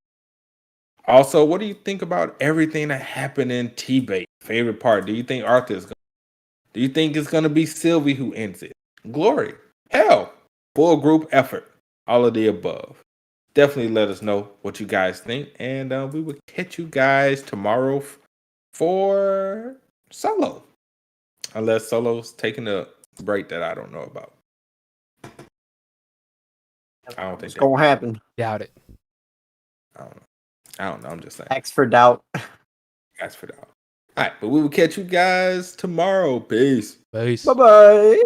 Also, what do you think about everything that happened in T-Bait? Favorite part? Do you think Arthur is going to? Do you think it's going to be Sylvie who ends it? Glory? Hell, full group effort. All of the above. Definitely let us know what you guys think, and we will catch you guys tomorrow for Solo. Unless Solo's taking a break that I don't know about. I don't think it's gonna happen. Doubt it. I don't know. I'm just saying. Ask for doubt. Ask for doubt. All right, but we will catch you guys tomorrow. Peace. Peace. Bye-bye.